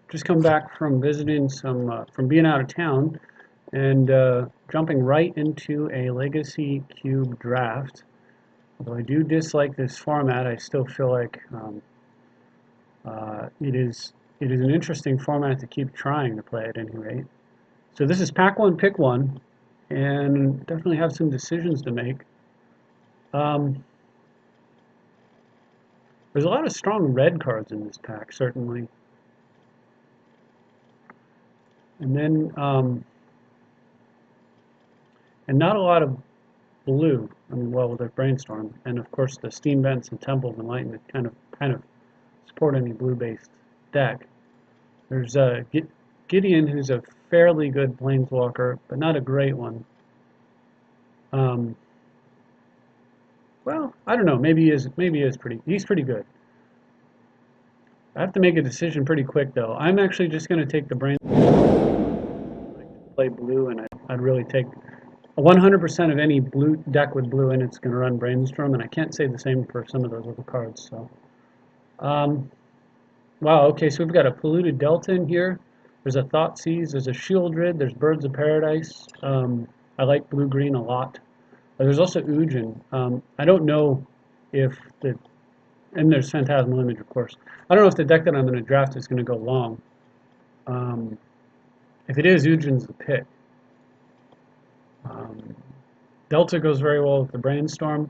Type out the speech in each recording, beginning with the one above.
Just come back from visiting from being out of town and jumping right into a Legacy Cube draft. Although I do dislike this format, I still feel like it is an interesting format to keep trying to play at any rate. So this is pack one, pick one, and definitely have some decisions to make. There's a lot of strong red cards in this pack, certainly. And then, and not a lot of blue. I mean, well, with their brainstorm, and of course the steam vents and temple of enlightenment kind of support any blue-based deck. There's Gideon, who's a fairly good planeswalker, but not a great one. Well, I don't know. Maybe he is. Maybe he is pretty. He's pretty good. I have to make a decision pretty quick, though. I'm actually just going to take the brain. Play blue, and I'd really take 100% of any blue deck with blue in it's going to run brainstorm, and I can't say the same for some of those other cards. So, wow. Okay, so we've got a polluted delta in here. There's a Thoughtseize. There's a Shieldred. There's Birds of Paradise. I like blue green a lot. There's also Ujin. I don't know if and there's Phantasmal Image, of course. I don't know if the deck that I'm going to draft is going to go long. If it is, Ujin's the pick. Delta goes very well with the Brainstorm.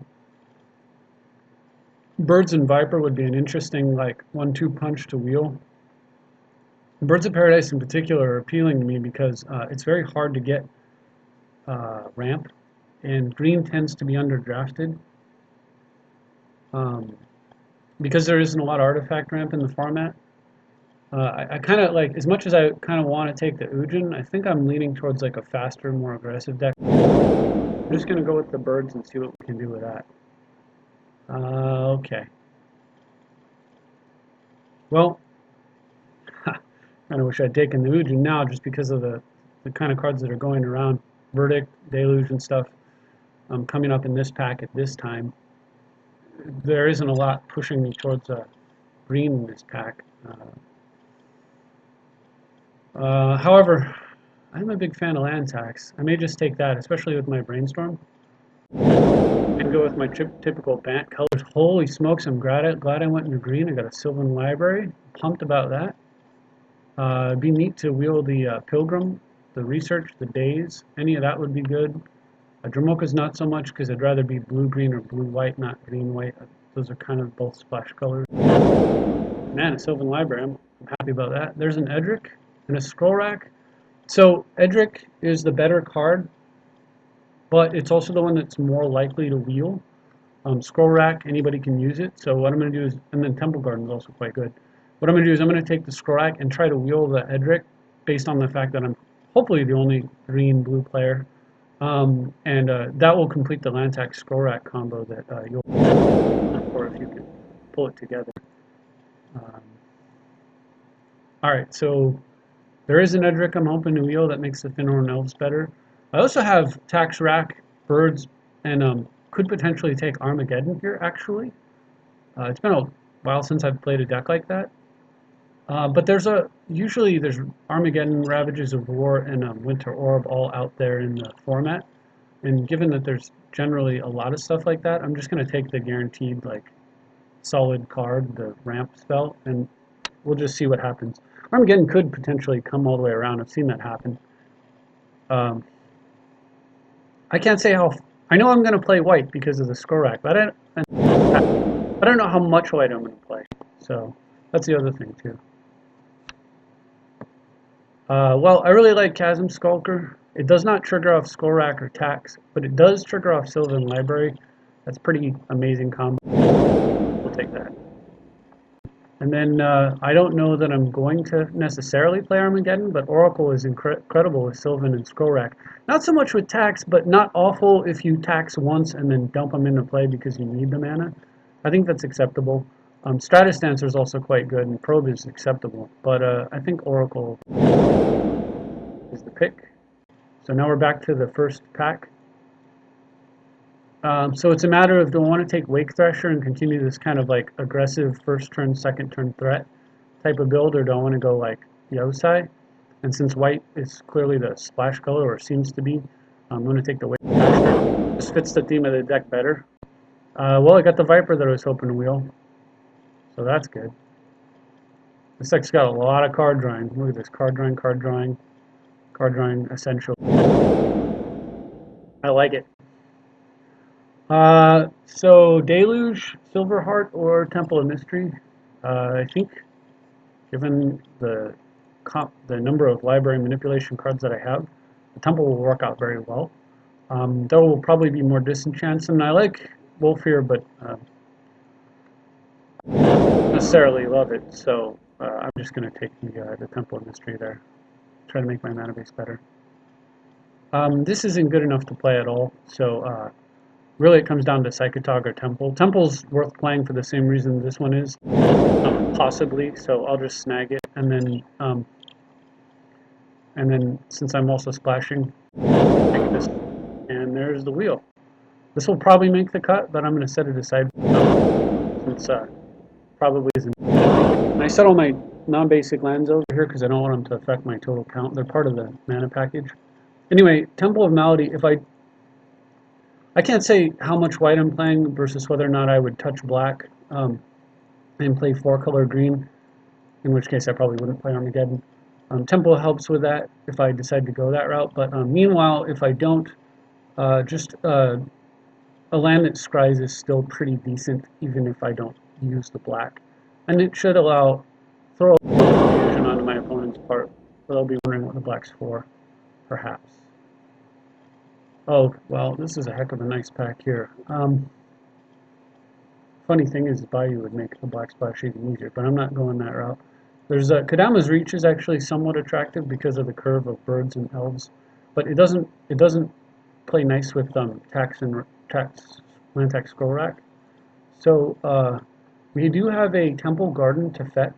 Birds and Viper would be an interesting, like, 1-2 punch to wheel. Birds of Paradise in particular are appealing to me because it's very hard to get ramp, and green tends to be underdrafted. Because there isn't a lot of artifact ramp in the format. I kind of like, as much as I kind of want to take the Ujin, I think I'm leaning towards like a faster, more aggressive deck. I'm just going to go with the birds and see what we can do with that. Okay. Well, I kind of wish I'd taken the Ujin now just because of the kind of cards that are going around. Verdict, Deluge, and stuff coming up in this pack at this time. There isn't a lot pushing me towards green in this pack. However, I'm a big fan of land tax. I may just take that, especially with my brainstorm, and go with my typical Bant colors. Holy smokes, I'm glad I went into green. I got a Sylvan Library. Pumped about that. It'd be neat to wheel the Pilgrim, the Research, the Days. Any of that would be good. Dramoka's not so much because I'd rather be blue-green or blue-white, not green-white. Those are kind of both splash colors. Man, a Sylvan Library, I'm happy about that. There's an Edric and a Scroll Rack. So Edric is the better card, but it's also the one that's more likely to wheel. Scroll Rack, anybody can use it. So what I'm going to do is, and then Temple Garden is also quite good. What I'm going to do is I'm going to take the Scroll Rack and try to wheel the Edric based on the fact that I'm hopefully the only green-blue player. That will complete the land tax Scroll Rack combo that you'll look for if you can pull it together. Alright, so there is an Edric I'm hoping to wheel that makes the Finnorn Elves better. I also have Tax Rack, Birds, and could potentially take Armageddon here, actually. It's been a while since I've played a deck like that. But usually there's Armageddon, Ravages of War, and Winter Orb all out there in the format. And given that there's generally a lot of stuff like that, I'm just going to take the guaranteed, like, solid card, the ramp spell, and we'll just see what happens. Armageddon could potentially come all the way around. I've seen that happen. I can't say how. I know I'm going to play white because of the Scroll Rack, but I don't know how much white I'm going to play. So that's the other thing too. Well, I really like Chasm Skulker. It does not trigger off Scroll Rack or Tax, but it does trigger off Sylvan Library. That's pretty amazing combo. We'll take that. And then I don't know that I'm going to necessarily play Armageddon, but Oracle is incredible with Sylvan and Scroll Rack. Not so much with Tax, but not awful if you tax once and then dump them into play because you need the mana. I think that's acceptable. Stratus Dancer is also quite good, and Probe is acceptable. But I think Oracle is the pick. So now we're back to the first pack. So it's a matter of, do I want to take Wake Thresher and continue this kind of like aggressive first turn, second turn threat, type of build, or do I want to go like the outside? And since white is clearly the splash color, or seems to be, I'm going to take the white faster. This fits the theme of the deck better. Well, I got the Viper that I was hoping to wheel, so that's good. This deck's got a lot of card drawing. Look at this, card drawing, card drawing, card drawing essential. I like it. So Deluge, Silverheart, or Temple of Mystery. I think, given the number of library manipulation cards that I have, the Temple will work out very well. There will probably be more disenchants, and I like Wolf here, but don't necessarily love it. So I'm just going to take the Temple of Mystery there. Try to make my mana base better. This isn't good enough to play at all, so really it comes down to Psychotog or Temple. Temple's worth playing for the same reason this one is, possibly, so I'll just snag it, and then since I'm also splashing, take this, and there's the wheel. This will probably make the cut, but I'm going to set it aside since probably isn't. And I set all my non-basic lands over here because I don't want them to affect my total count. They're part of the mana package. Anyway, Temple of Malady, if I can't say how much white I'm playing versus whether or not I would touch black and play 4-color green, in which case I probably wouldn't play Armageddon. Temple helps with that if I decide to go that route, but meanwhile, if I don't, just a land that scries is still pretty decent, even if I don't use the black. And it should throw a little confusion onto my opponent's part, so they'll be wondering what the black's for, perhaps. Oh, well, this is a heck of a nice pack here. Funny thing is, Bayou would make the black splash even easier, but I'm not going that route. There's Kadama's Reach is actually somewhat attractive because of the curve of birds and elves, but it doesn't play nice with tax and land tax scroll rack. So we do have a Temple Garden to fetch,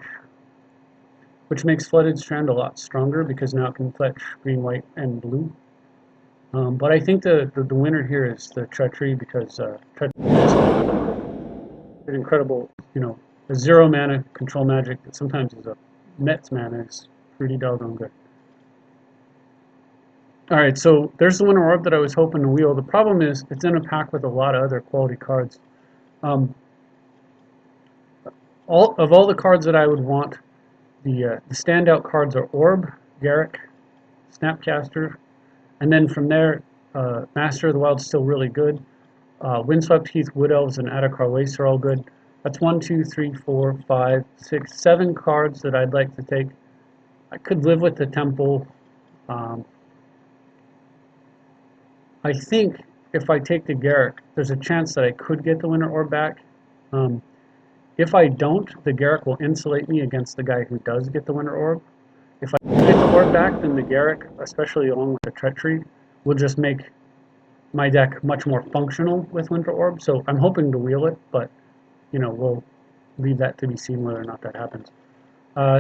which makes Flooded Strand a lot stronger because now it can fetch green, white, and blue. But I think the winner here is the Treachery because Treachery is an incredible, a 0 mana control magic that sometimes is a Mets mana is pretty doggone good. Alright, so there's the Winter Orb that I was hoping to wheel. The problem is it's in a pack with a lot of other quality cards. All the cards that I would want, the standout cards are Orb, Garruk, Snapcaster, and then from there, Master of the Wild is still really good. Windswept Heath, Wood Elves, and Adakar Waste are all good. That's 1, 2, 3, 4, 5, 6, 7 cards that I'd like to take. I could live with the Temple. I think if I take the Garruk, there's a chance that I could get the Winter Orb back. If I don't, the Garruk will insulate me against the guy who does get the Winter Orb. If I get the Orb back, then the Garruk, especially along with the Treachery, will just make my deck much more functional with Winter Orb. So I'm hoping to wheel it, but we'll leave that to be seen whether or not that happens.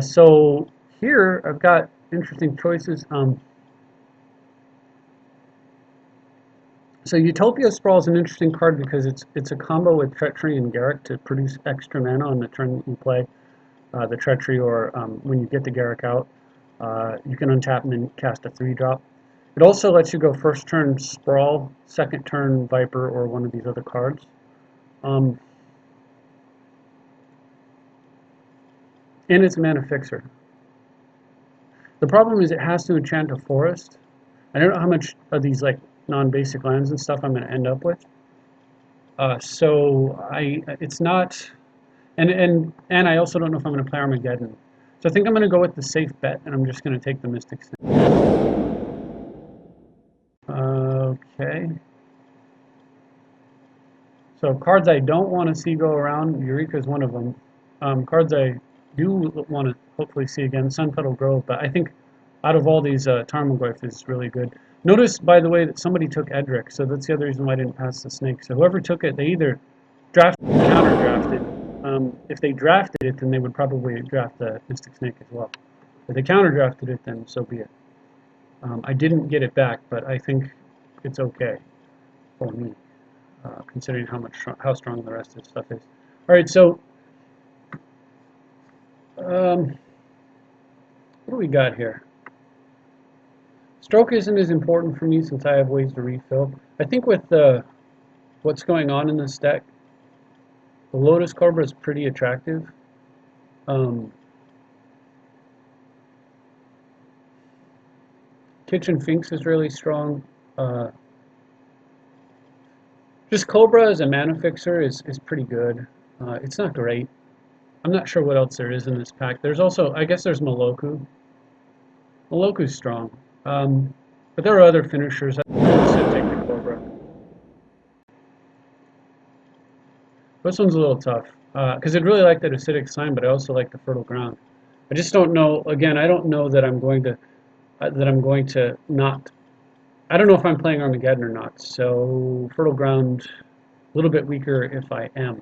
So here I've got interesting choices. So Utopia Sprawl is an interesting card because it's a combo with Treachery and Garruk to produce extra mana on the turn that you play the Treachery, or when you get the Garruk out, you can untap and then cast a 3-drop. It also lets you go first turn Sprawl, second turn Viper, or one of these other cards. And it's a mana fixer. The problem is it has to enchant a forest. I don't know how much of these non-basic lands and stuff I'm going to end up with. It's not, and I also don't know if I'm going to play Armageddon. So I think I'm going to go with the safe bet, and I'm just going to take the Mystic Snake. Okay. So cards I don't want to see go around, Eureka is one of them. Cards I do want to hopefully see again, Sunpetal Grove, but I think out of all these, Tarmogoyf is really good. Notice, by the way, that somebody took Edric, so that's the other reason why I didn't pass the Snake. So whoever took it, they either drafted or counter-drafted. If they drafted it, then they would probably draft the Mystic Snake as well. If they counter-drafted it, then so be it. I didn't get it back, but I think it's okay for me, considering how strong the rest of the stuff is. All right, so What do we got here? Stroke isn't as important for me since I have ways to refill. I think with what's going on in this deck, the Lotus Cobra is pretty attractive. Kitchen Finks is really strong. Just Cobra as a mana fixer is pretty good. It's not great. I'm not sure what else there is in this pack. There's also, I guess there's Moloku. Moloku's strong. But there are other finishers. I'm just going to take the Cobra. This one's a little tough. Because I'd really like that Acidic Slime, but I also like the Fertile Ground. I just don't know, again, I don't know that I'm going to not, I don't know if I'm playing Armageddon or not. So Fertile Ground, a little bit weaker if I am.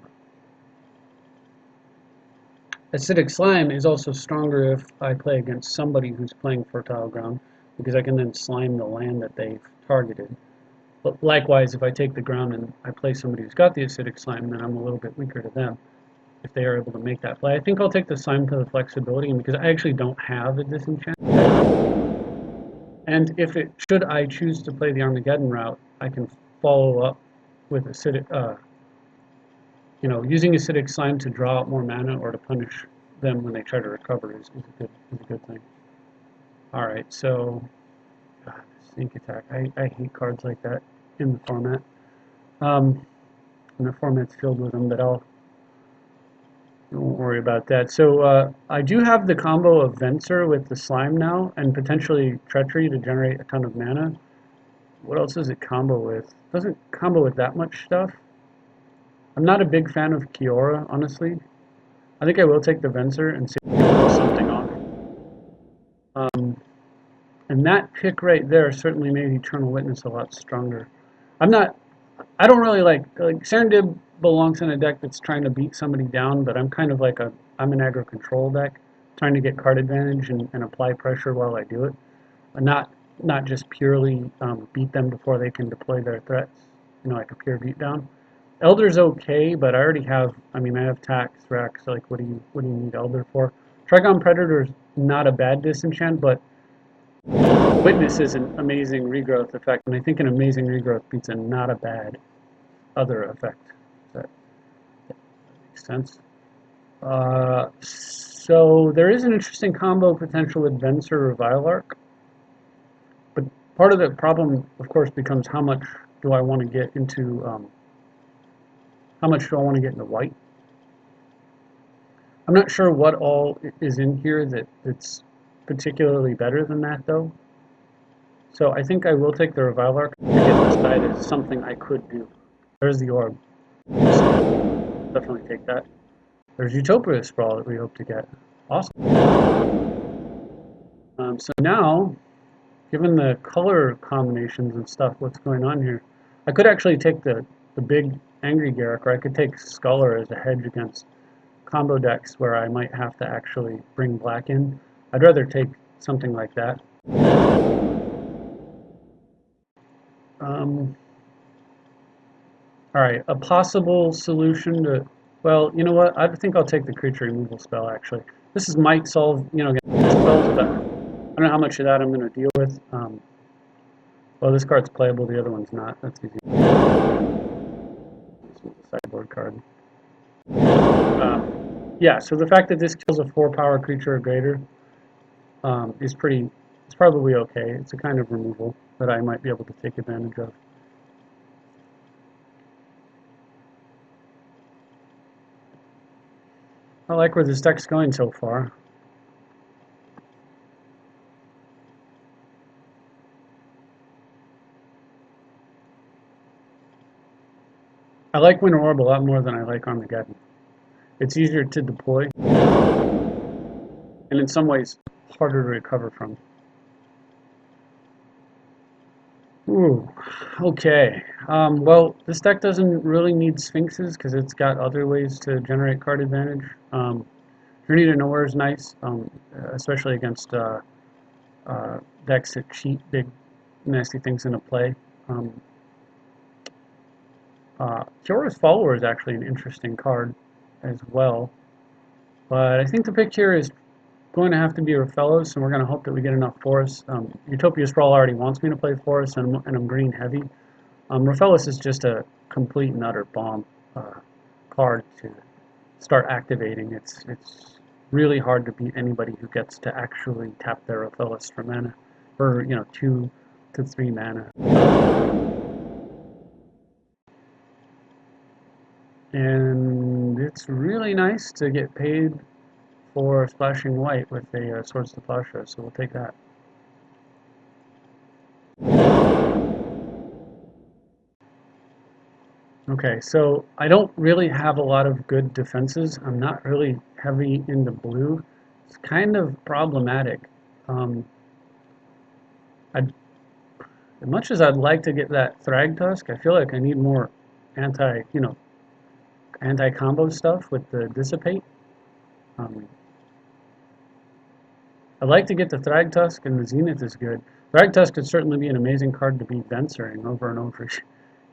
Acidic Slime is also stronger if I play against somebody who's playing Fertile Ground, because I can then slime the land that they've targeted. But likewise, if I take the ground and I play somebody who's got the Acidic Slime, then I'm a little bit weaker to them if they are able to make that play. I think I'll take the Slime for the flexibility, and because I actually don't have a disenchant. And if it should I choose to play the Armageddon route, I can follow up with Acidic, using Acidic Slime to draw out more mana or to punish them when they try to recover is a good thing. Alright, so Sneak Attack. I hate cards like that in the format. And the format's filled with them, but don't worry about that. So I do have the combo of Venser with the Slime now, and potentially Treachery to generate a ton of mana. What else does it combo with? It doesn't combo with that much stuff. I'm not a big fan of Kiora, honestly. I think I will take the Venser and see if we can pull something off. And that pick right there certainly made Eternal Witness a lot stronger. I don't really like Serendib belongs in a deck that's trying to beat somebody down, but I'm kind of like I'm an aggro control deck, trying to get card advantage and apply pressure while I do it. Not just purely beat them before they can deploy their threats, like a pure beatdown. Elder's okay, but I already have, I have Tax, Thrax, so like what do you need Elder for? Trigon Predator's not a bad disenchant, but Witness is an amazing regrowth effect, and I think an amazing regrowth beats a not a bad other effect. That makes sense. So there is an interesting combo potential with Venser or Vilark, but part of the problem, of course, becomes how much do I want to get into white? I'm not sure what all is in here that's particularly better than that, though. So I think I will take the Revilark to get this side as something I could do. There's the Orb. So definitely take that. There's Utopia Sprawl that we hope to get. Awesome. So now, given the color combinations and stuff, what's going on here, I could actually take the big Angry Garruk, or I could take Sculler as a hedge against combo decks where I might have to actually bring black in. I'd rather take something like that. Alright, a possible solution to, well, you know what, I think I'll take the creature removal spell, actually. This might solve, again, spells, but I don't know how much of that I'm going to deal with. Well, this card's playable, the other one's not. That's easy. This one's a sideboard card. Yeah, so the fact that this kills a 4-power creature or greater it's probably okay. It's a kind of removal that I might be able to take advantage of. I like where this deck's going so far. I like Winter Orb a lot more than I like Armageddon. It's easier to deploy, and in some ways, harder to recover from. Ooh, okay. Well, this deck doesn't really need Sphinxes because it's got other ways to generate card advantage. Journey to Nowhere is nice, especially against decks that cheat big, nasty things into play. Kiora's Follower is actually an interesting card as well. But I think the pick here is going to have to be Rafellos, and we're going to hope that we get enough forests. Utopia Sprawl already wants me to play forest, and I'm green heavy. Rafellos is just a complete and utter bomb card to start activating. It's really hard to beat anybody who gets to actually tap their Rafellos for mana, for 2 to 3 mana. And it's really nice to get paid for splashing white with a Swords to Plowshare, so we'll take that. Okay, so I don't really have a lot of good defenses. I'm not really heavy into blue. It's kind of problematic. As much as I'd like to get that Thragtusk, I feel like I need more anti-combo stuff with the Dissipate. I'd like to get the Thragtusk, and the Zenith is good. Thragtusk could certainly be an amazing card to beat Venturing over and over.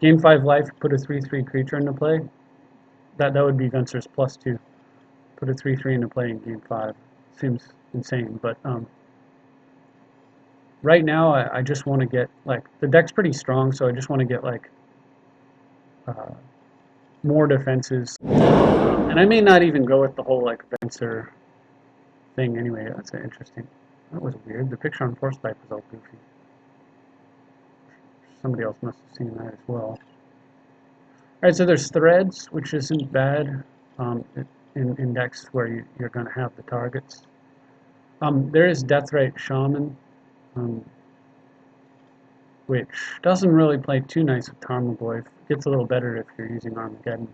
Gain 5 life, put a 3/3 creature into play. That would be Venture's +2. Put a 3/3 into play and gain 5. Seems insane, but right now I just want to get, like, the deck's pretty strong, so I just want to get, like, more defenses. And I may not even go with the whole, like, Venture thing anyway. That's interesting. That was weird. The picture on Force Pipe was all goofy. Somebody else must have seen that as well. Alright, so there's Threads, which isn't bad in decks where you're going to have the targets. There is Deathrite Shaman, which doesn't really play too nice with Tarmogoyf. It gets a little better if you're using Armageddon.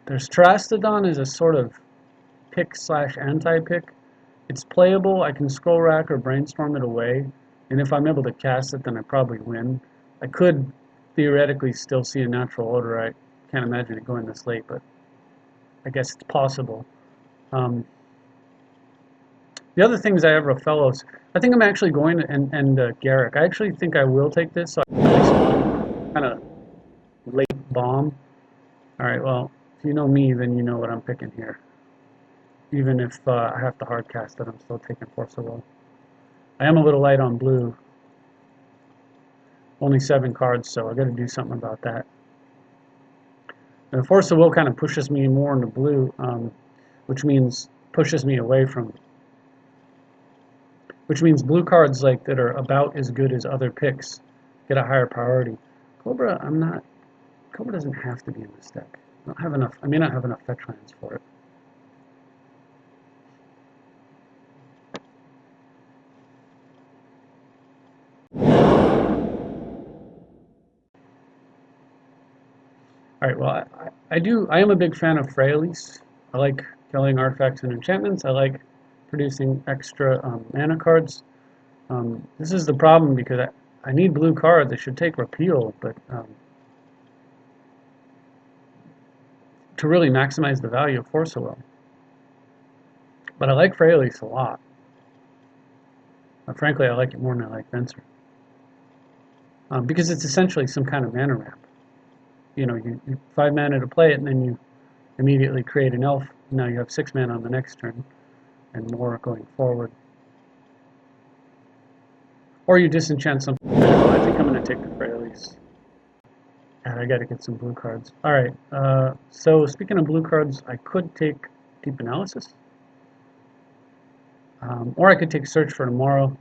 There's Terastodon as a sort of pick/anti-pick. It's playable. I can Scroll Rack or Brainstorm it away, and if I'm able to cast it, then I probably win. I could theoretically still see a natural order. I can't imagine it going this late, but I guess it's possible. The other thing is I have Rafellos. I think I'm actually going to, and Garrick. I actually think I will take this, so I at least one kind of late bomb. Alright, well, if you know me, then you know what I'm picking here. Even if I have to hard cast it, I'm still taking Force of Will. I am a little light on blue. Only 7 cards, so I got to do something about that. And the Force of Will kind of pushes me more into blue, which means pushes me away from. Which means blue cards like that are about as good as other picks get a higher priority. Cobra, I'm not. Cobra doesn't have to be in this deck. I don't have enough. I may not have enough fetch lands for it. Alright, well, I am a big fan of Freyalise. I like killing artifacts and enchantments. I like producing extra mana cards. This is the problem because I need blue cards. I should take Repeal, but to really maximize the value of Force of Will. But I like Freyalise a lot. Frankly, I like it more than I like Venser. Because it's essentially some kind of mana ramp. You 5 mana to play it, and then you immediately create an elf. Now you have 6 mana on the next turn, and more going forward. Or you disenchant something. I think I'm going to take the Freyalise. And I got to get some blue cards. Alright, so speaking of blue cards, I could take Deep Analysis. Or I could take Search for Tomorrow.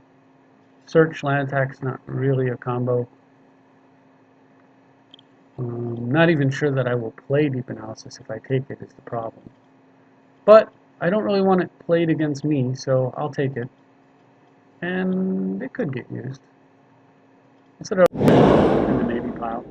Search, land attack's not really a combo. Not even sure that I will play Deep Analysis if I take it is the problem. But I don't really want it played against me, so I'll take it. And it could get used. Instead of in the maybe pile.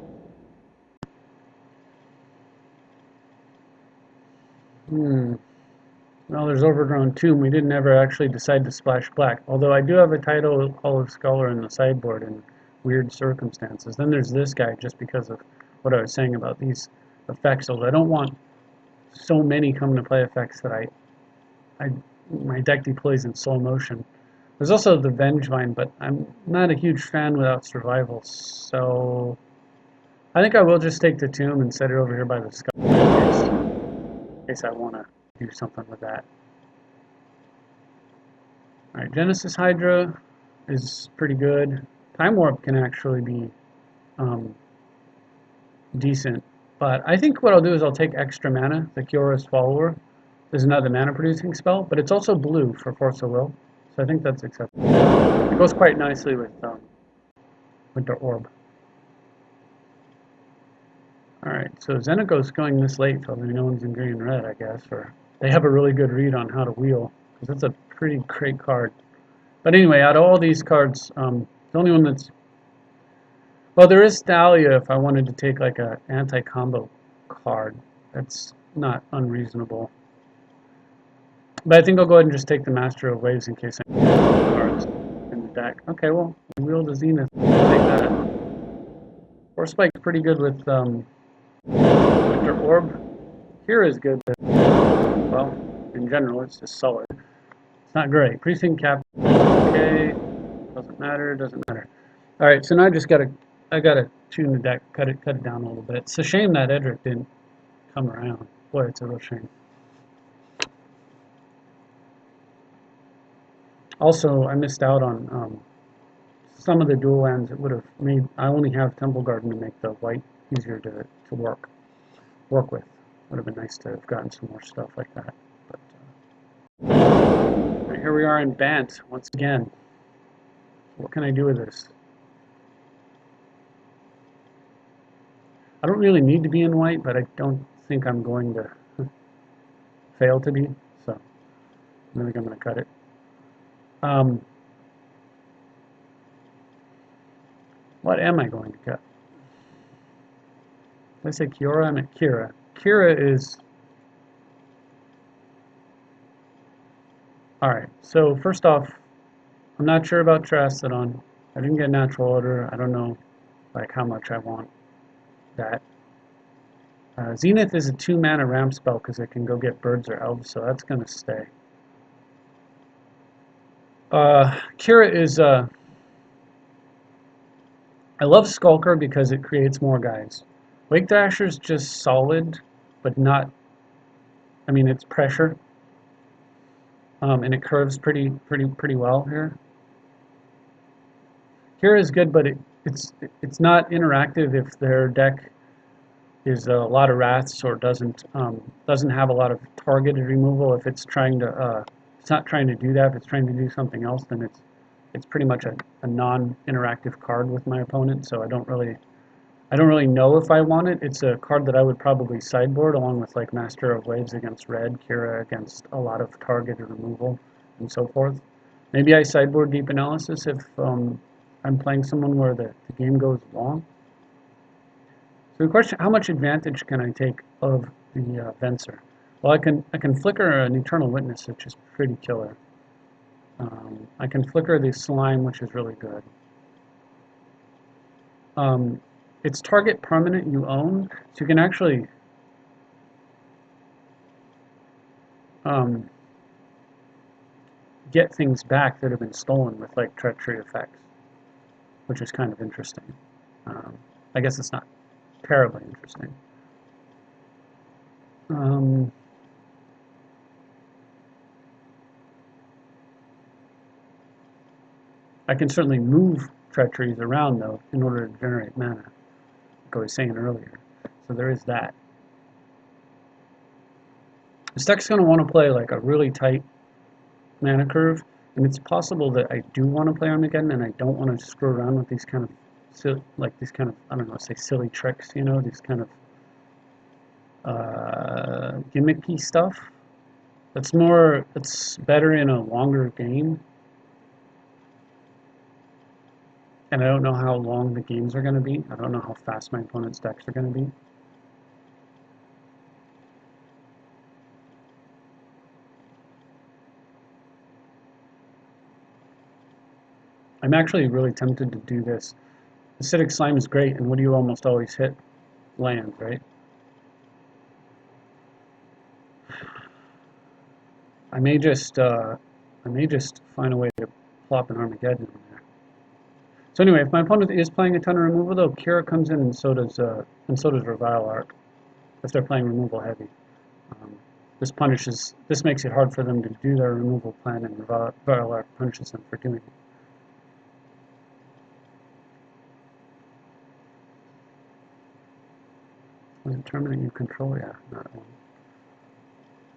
Well, there's Overgrown Tomb. We didn't ever actually decide to splash black. Although I do have a Tidal Hall of Scholar in the sideboard in weird circumstances. Then there's this guy just because of what I was saying about these effects. Although I don't want so many coming to play effects that my deck deploys in slow motion. There's also the Vengevine, but I'm not a huge fan without survival, so I think I will just take the Tomb and set it over here by the Skull in case I want to do something with that. Alright, Genesis Hydra is pretty good. Time Warp can actually be decent. But I think what I'll do is I'll take extra mana, the Kyora's Follower. There's another mana producing spell, but it's also blue for Force of Will. So I think that's acceptable. It goes quite nicely with the orb. Alright, so Zenego's going this late, so no one's in green and red, I guess, or they have a really good read on how to wheel, because that's a pretty great card. But anyway, out of all these cards, the only one that's... Well, there is Thalia if I wanted to take like a anti-combo card. That's not unreasonable. But I think I'll go ahead and just take the Master of Waves in case I have cards in the deck. Okay, well, wheel the Zenith. I'll take that. Force Spike's pretty good with Winter Orb. Here is good. Well, in general, it's just solid. It's not great. Precinct Cap. Okay. Doesn't matter. Doesn't matter. All right. So now I gotta tune the deck. Cut it down a little bit. It's a shame that Edric didn't come around. Boy, it's a real shame. Also, I missed out on some of the dual lands. It would have made. I only have Temple Garden to make the white easier to work with. Would have been nice to have gotten some more stuff like that. But right, here we are in Bant once again. What can I do with this? I don't really need to be in white, but I don't think I'm going to fail to be. So I think I'm going to cut it. What am I going to cut? Did I say Kiora? I meant Kira. Kira is... Alright, so first off, I'm not sure about Terastodon. I didn't get Natural Order. I don't know like how much I want that. Zenith is a 2-mana ramp spell because it can go get birds or elves, so that's going to stay. Kira is... I love Skulker because it creates more guys. Wake Thrasher's just solid, but not... I mean, it's pressure. And it curves pretty well here. Kira is good, but it's not interactive if their deck is a lot of wraths or doesn't have a lot of targeted removal. If it's trying to it's not trying to do that. If it's trying to do something else, then it's pretty much a non-interactive card with my opponent. So I don't really know if I want it. It's a card that I would probably sideboard along with like Master of Waves against red, Kira against a lot of targeted removal, and so forth. Maybe I sideboard Deep Analysis if I'm playing someone where the game goes long. So the question: how much advantage can I take of the Venser? Well, I can flicker an Eternal Witness, which is pretty killer. I can flicker the Slime, which is really good. It's target permanent you own, so you can actually get things back that have been stolen with like treachery effects, which is kind of interesting. I guess it's not terribly interesting. I can certainly move treacheries around though in order to generate mana, like I was saying earlier. So there is that. This deck's going to want to play like a really tight mana curve, and it's possible that I do want to play Armageddon and I don't want to screw around with these kind of I don't know, say silly tricks, you know, these kind of gimmicky stuff. It's better in a longer game. And I don't know how long the games are going to be. I don't know how fast my opponent's decks are going to be. I'm actually really tempted to do this. Acidic Slime is great, and what do you almost always hit? Lands, right? I may just find a way to plop an Armageddon in there. So anyway, if my opponent is playing a ton of removal, though, Kira comes in, and so does Revile Arc, if they're playing removal heavy. This makes it hard for them to do their removal plan, and Varlar punishes them for doing it. When determining you control, yeah, not one.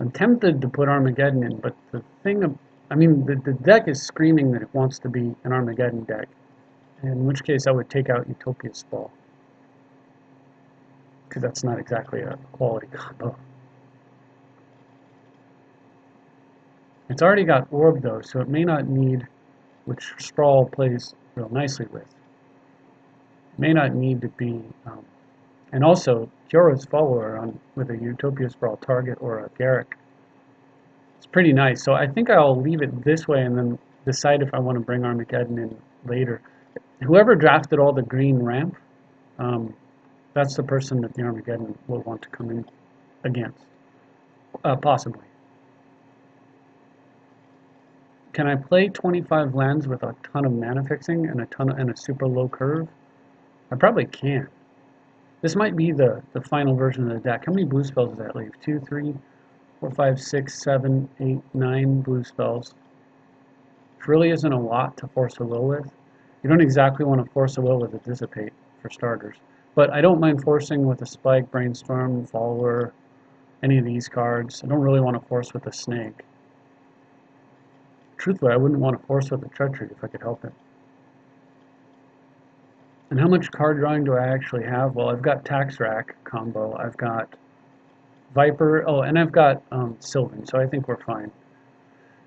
I'm tempted to put Armageddon in, but the deck is screaming that it wants to be an Armageddon deck, in which case I would take out Utopia Sprawl, because that's not exactly a quality combo. It's already got Orb, though, so it may not need, which Sprawl plays real nicely with. It may not need to be, and also, Kyora's follower with a Utopia Sprawl target or a Garrick. It's pretty nice, so I think I'll leave it this way and then decide if I want to bring Armageddon in later. Whoever drafted all the green ramp, that's the person that the Armageddon will want to come in against, possibly. Can I play 25 lands with a ton of mana fixing and a super low curve? I probably can. This might be the final version of the deck. How many blue spells does that leave? 2, 3, 4, 5, 6, 7, 8, 9 blue spells. Which really isn't a lot to force a will with. You don't exactly want to force a will with a Dissipate, for starters. But I don't mind forcing with a Spike, Brainstorm, Follower, any of these cards. I don't really want to force with a Snake. Truthfully, I wouldn't want to force with a Treachery if I could help it. And how much card drawing do I actually have? Well, I've got Tax Rack combo, I've got Viper, and I've got Sylvan, so I think we're fine.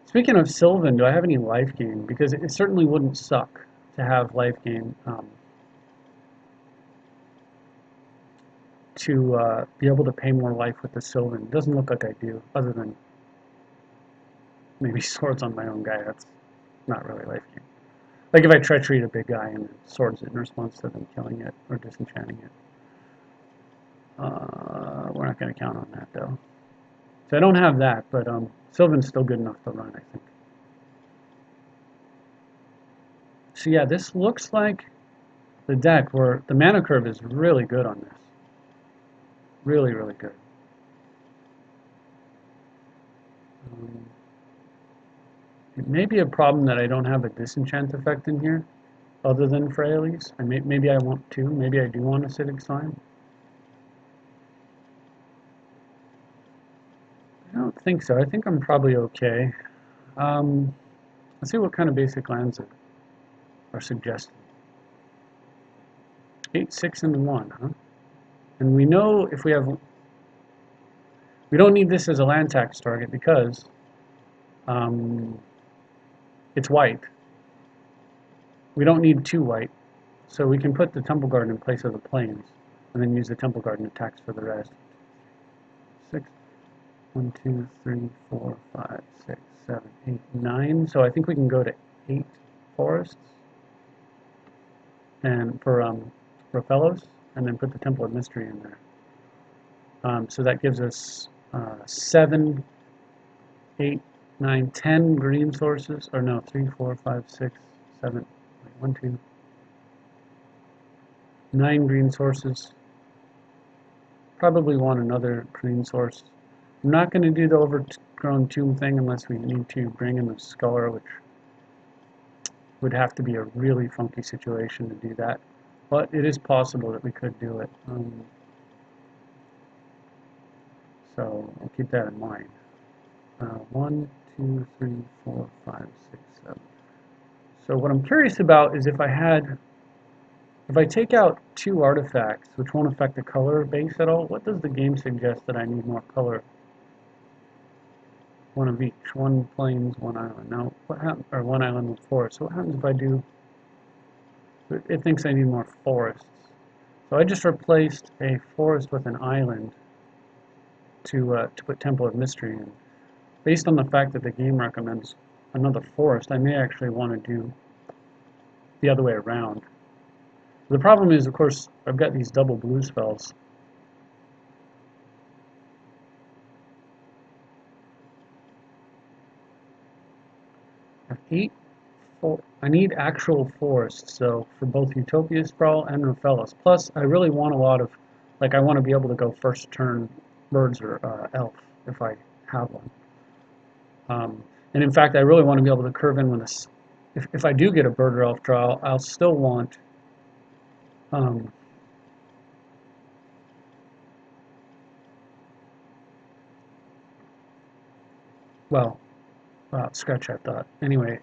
Speaking of Sylvan, do I have any life gain? Because it certainly wouldn't suck to have life gain to be able to pay more life with the Sylvan. It doesn't look like I do, other than maybe swords on my own guy. That's not really life gain. Like if I treachery a big guy and swords it in response to them killing it or disenchanting it. We're not going to count on that though. So I don't have that, but Sylvan's still good enough to run, I think. So yeah, this looks like the deck where the mana curve is really good on this. Really, really good. It may be a problem that I don't have a disenchant effect in here, other than Freyalise. Maybe I want to. Maybe I do want Acidic Slime. I don't think so. I think I'm probably okay. Let's see what kind of basic lands are suggested. 8, 6, and 1, huh? And we know if we have... We don't need this as a land tax target because it's white. We don't need 2 white, so we can put the Temple Garden in place of the Plains, and then use the Temple Garden attacks for the rest. 6, 1, 2, 3, 4, 5, 6, 7, 8, 9. So I think we can go to 8 forests, and for Raphellos, and then put the Temple of Mystery in there. So that gives us 7, 8, 9, 10 green sources, or no, 3, 4, 5, 6, 7, 1, 2, 9 green sources. Probably want another green source. I'm not going to do the Overgrown Tomb thing unless we need to bring in the Scholar, which would have to be a really funky situation to do that. But it is possible that we could do it. So I'll keep that in mind. 1, 2, 3, 4, 5, 6, 7. So what I'm curious about is if I take out 2 artifacts, which won't affect the color base at all, what does the game suggest that I need more color? 1 of each. 1 plains, 1 island. Now, what happens? Or 1 island with forest. So what happens if I do? It thinks I need more forests. So I just replaced a forest with an island to put Temple of Mystery in. Based on the fact that the game recommends another forest, I may actually want to do the other way around. The problem is, of course, I've got these double blue spells. I have I need actual forests, so for both Utopia Sprawl and Raphellos. Plus, I really want a lot of, like, I want to be able to go first turn birds or elf if I have one. And in fact, I really want to be able to curve in with this. If I do get a bird elf draw, I'll still want well, scratch that thought. Anyway,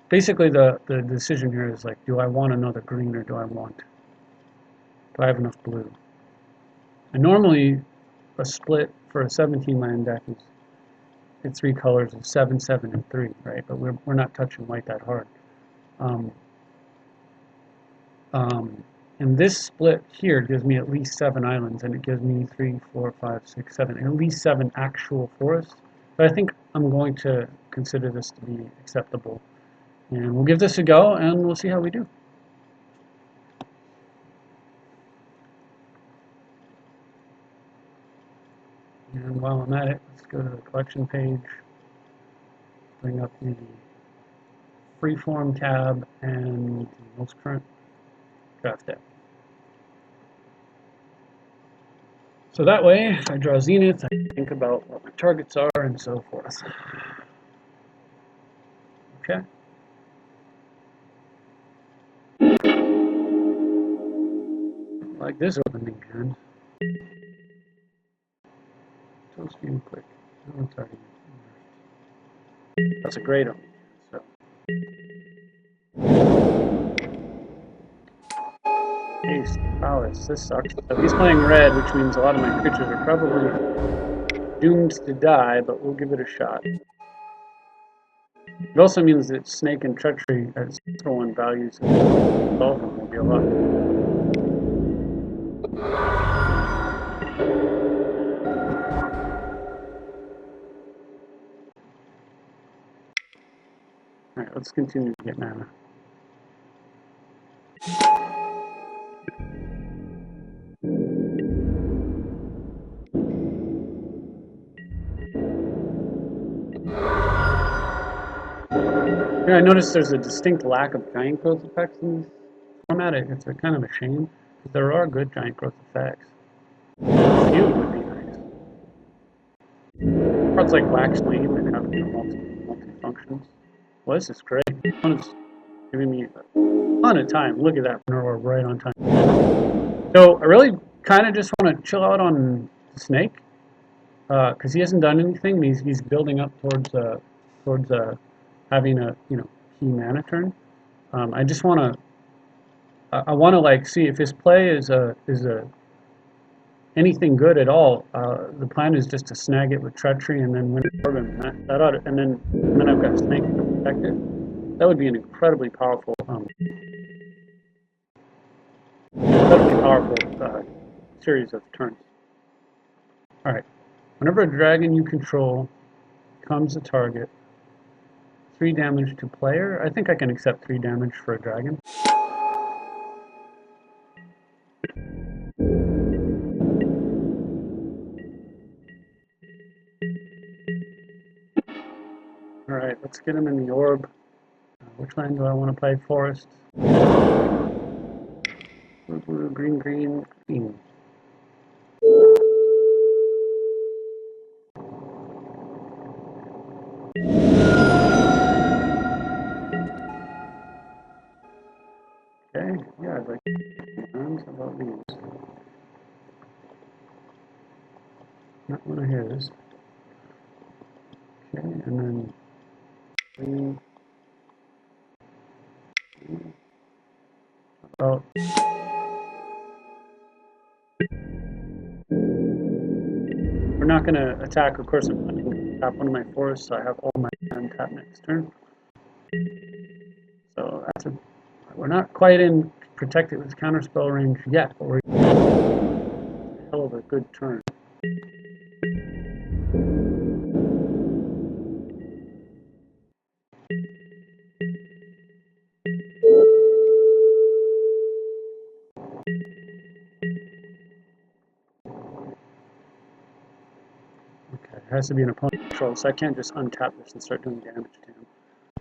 basically the decision here is like, do I want another green or do I have enough blue? And normally a split for a 17 land deck is it's 3 colors of 7, 7, and 3, right? But we're not touching white that hard. And this split here gives me at least 7 islands, and it gives me 3, 4, 5, 6, 7, at least 7 actual forests. But I think I'm going to consider this to be acceptable. And we'll give this a go, and we'll see how we do. And while I'm at it, let's go to the collection page, bring up the freeform tab and the most current draft deck. So that way, if I draw Zenith, I think about what my targets are and so forth. Okay. Like this opening hand. Toast you quick. Oh, it's already. That's a great one. So. Ace, Palace, this sucks. So he's playing red, which means a lot of my creatures are probably doomed to die, but we'll give it a shot. It also means that Snake and Treachery as +1 values of all of them will be a lot. Alright, let's continue to get mana. Here I noticed there's a distinct lack of giant growth effects in this format. It's a kind of a shame, because there are good giant growth effects. A few would be nice. Cards like Wax Flame that have multi-functions. Well, this is great. This one is giving me a ton of time. Look at that, we're right on time. So I really kind of just want to chill out on Snake, because he hasn't done anything. He's building up towards having a key mana turn. I just want to like see if his play is anything good at all. The plan is just to snag it with Treachery and then win it for him. That ought to, and then I've got Snake to protect it. That would be an incredibly powerful series of turns. All right. Whenever a dragon you control becomes a target, 3 damage to player. I think I can accept 3 damage for a dragon. Alright, let's get him in the orb. Which land do I want to play? Forest. Blue, blue, green, green, green. Okay, yeah, I'd like hands. How about these? Not one of his. Okay, and then green. Oh. We're not going to attack, of course. I'm going to tap one of my forests, so I have all my untapped next turn. So we're not quite in protected with counterspell range yet, but we're a hell of a good turn. Okay, it has to be an opponent control, so I can't just untap this and start doing damage to him.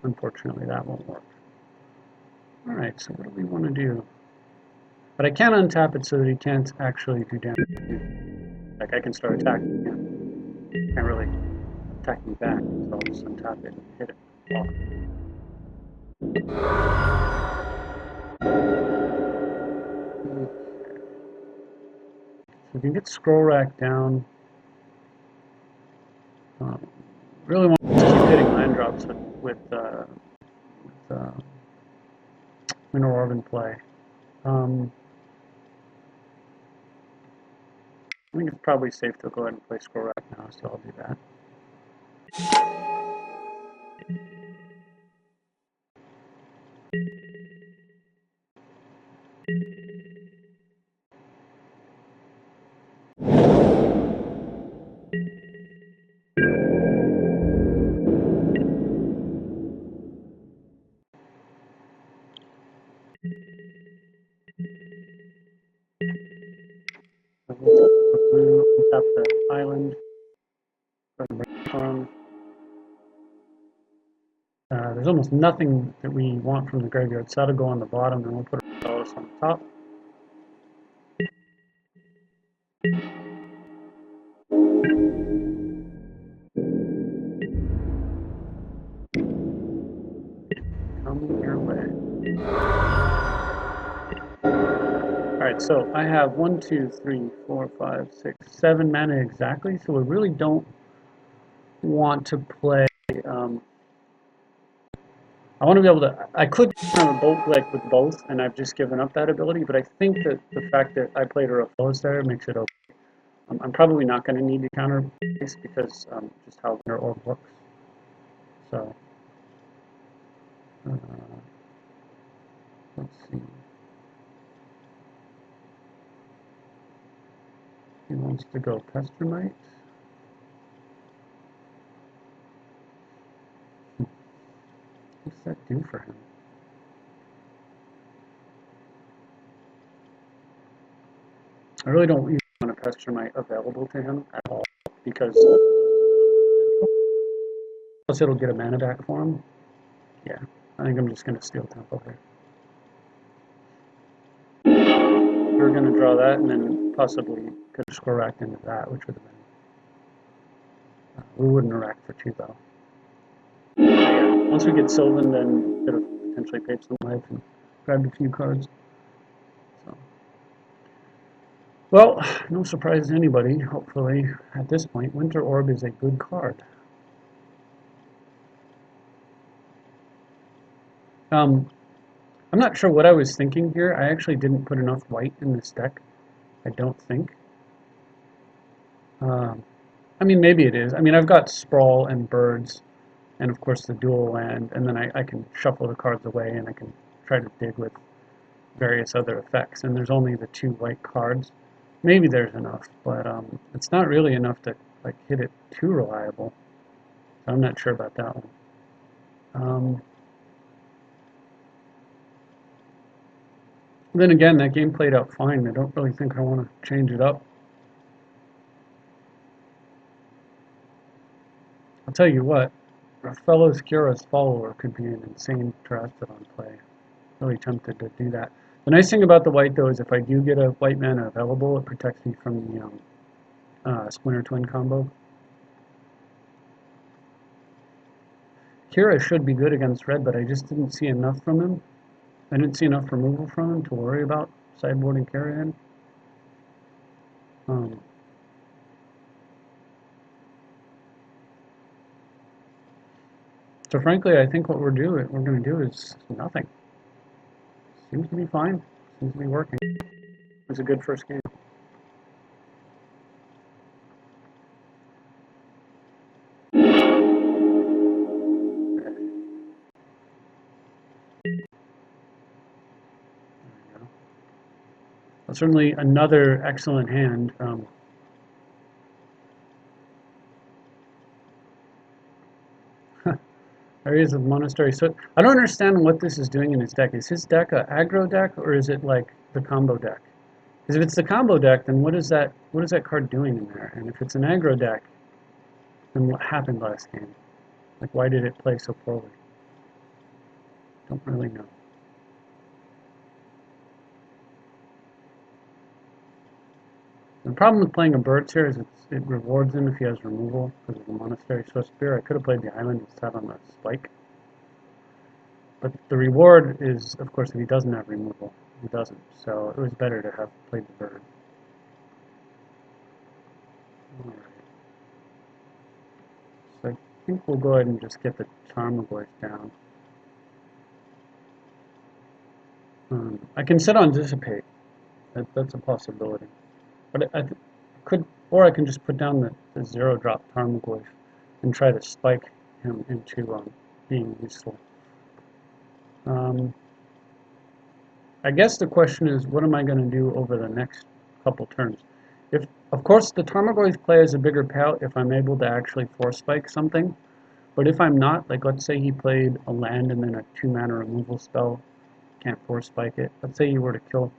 Unfortunately, that won't work. Alright, so what do we want to do? But I can untap it so that he can't actually do damage to me. Like, I can start attacking him. Can't really attack me back, so I'll just untap it and hit it. So if you get scroll rack down, really want to keep hitting land drops with Mineral Orb in play. I think it's probably safe to go ahead and play scroll rack now, so I'll do that. We'll tap the island. There's almost nothing that we want from the graveyard, so that'll go on the bottom, and we'll put a Solace on the top. Coming your way. Alright, so I have 1, 2, 3, 4, 5, 6, 7 mana exactly, so we really don't want to play. I want to be able to. I could kind of bolt like with both, and I've just given up that ability. But I think that the fact that I played a Raffles there makes it okay. I'm probably not going to need to counter this because just how their orb works. So let's see. He wants to go Pestermite. What's that do for him? I really don't even want a Pestermite available to him at all because plus it'll get a mana back for him. Yeah, I think I'm just going to steal Tempo here. We're going to draw that and then possibly could have score racked into that, which would have been. We wouldn't have racked for 2 though. Yeah, once we get Sylvan, then could have potentially paid some life and grabbed a few cards. So. Well, no surprise to anybody, hopefully, at this point, Winter Orb is a good card. I'm not sure what I was thinking here. I actually didn't put enough white in this deck. I don't think. I mean, maybe it is. I mean, I've got Sprawl and Birds, and of course the dual land, and then I can shuffle the cards away, and I can try to dig with various other effects. And there's only the 2 white cards. Maybe there's enough, but it's not really enough to like hit it too reliable. So I'm not sure about that one. Then again, that game played out fine. I don't really think I want to change it up. I'll tell you what, Raffello's Cura's Follower could be an insane Terastodon play. Really tempted to do that. The nice thing about the white, though, is if I do get a white mana available, it protects me from the Splinter Twin combo. Cura should be good against red, but I just didn't see enough from him. I didn't see enough removal from him to worry about sideboarding Cura in. So frankly, I think what we're going to do is nothing. Seems to be fine. Seems to be working. It was a good first game. Well, certainly another excellent hand. Areas of Monastery. So I don't understand what this is doing in his deck. Is his deck a aggro deck, or is it like the combo deck? Because if it's the combo deck, then what is that card doing in there? And if it's an aggro deck, then what happened last game? Like, why did it play so poorly? Don't really know. problem with playing a birds here is it rewards him if he has removal because of the Monastery Spear. I could have played the island instead on the spike. But the reward is, of course, if he doesn't have removal. He doesn't. So it was better to have played the bird. Alright. So I think we'll go ahead and just get the Tarmogoyf down. I can sit on Dissipate. That's a possibility. But I could, or I can just put down the 0-drop Tarmogoyf and try to spike him into being useful. I guess the question is, what am I going to do over the next couple turns? If, of course, the Tarmogoyf play is a bigger payout if I'm able to actually force spike something. But if I'm not, like let's say he played a land and then a 2-mana removal spell, can't force spike it. Let's say you were to kill.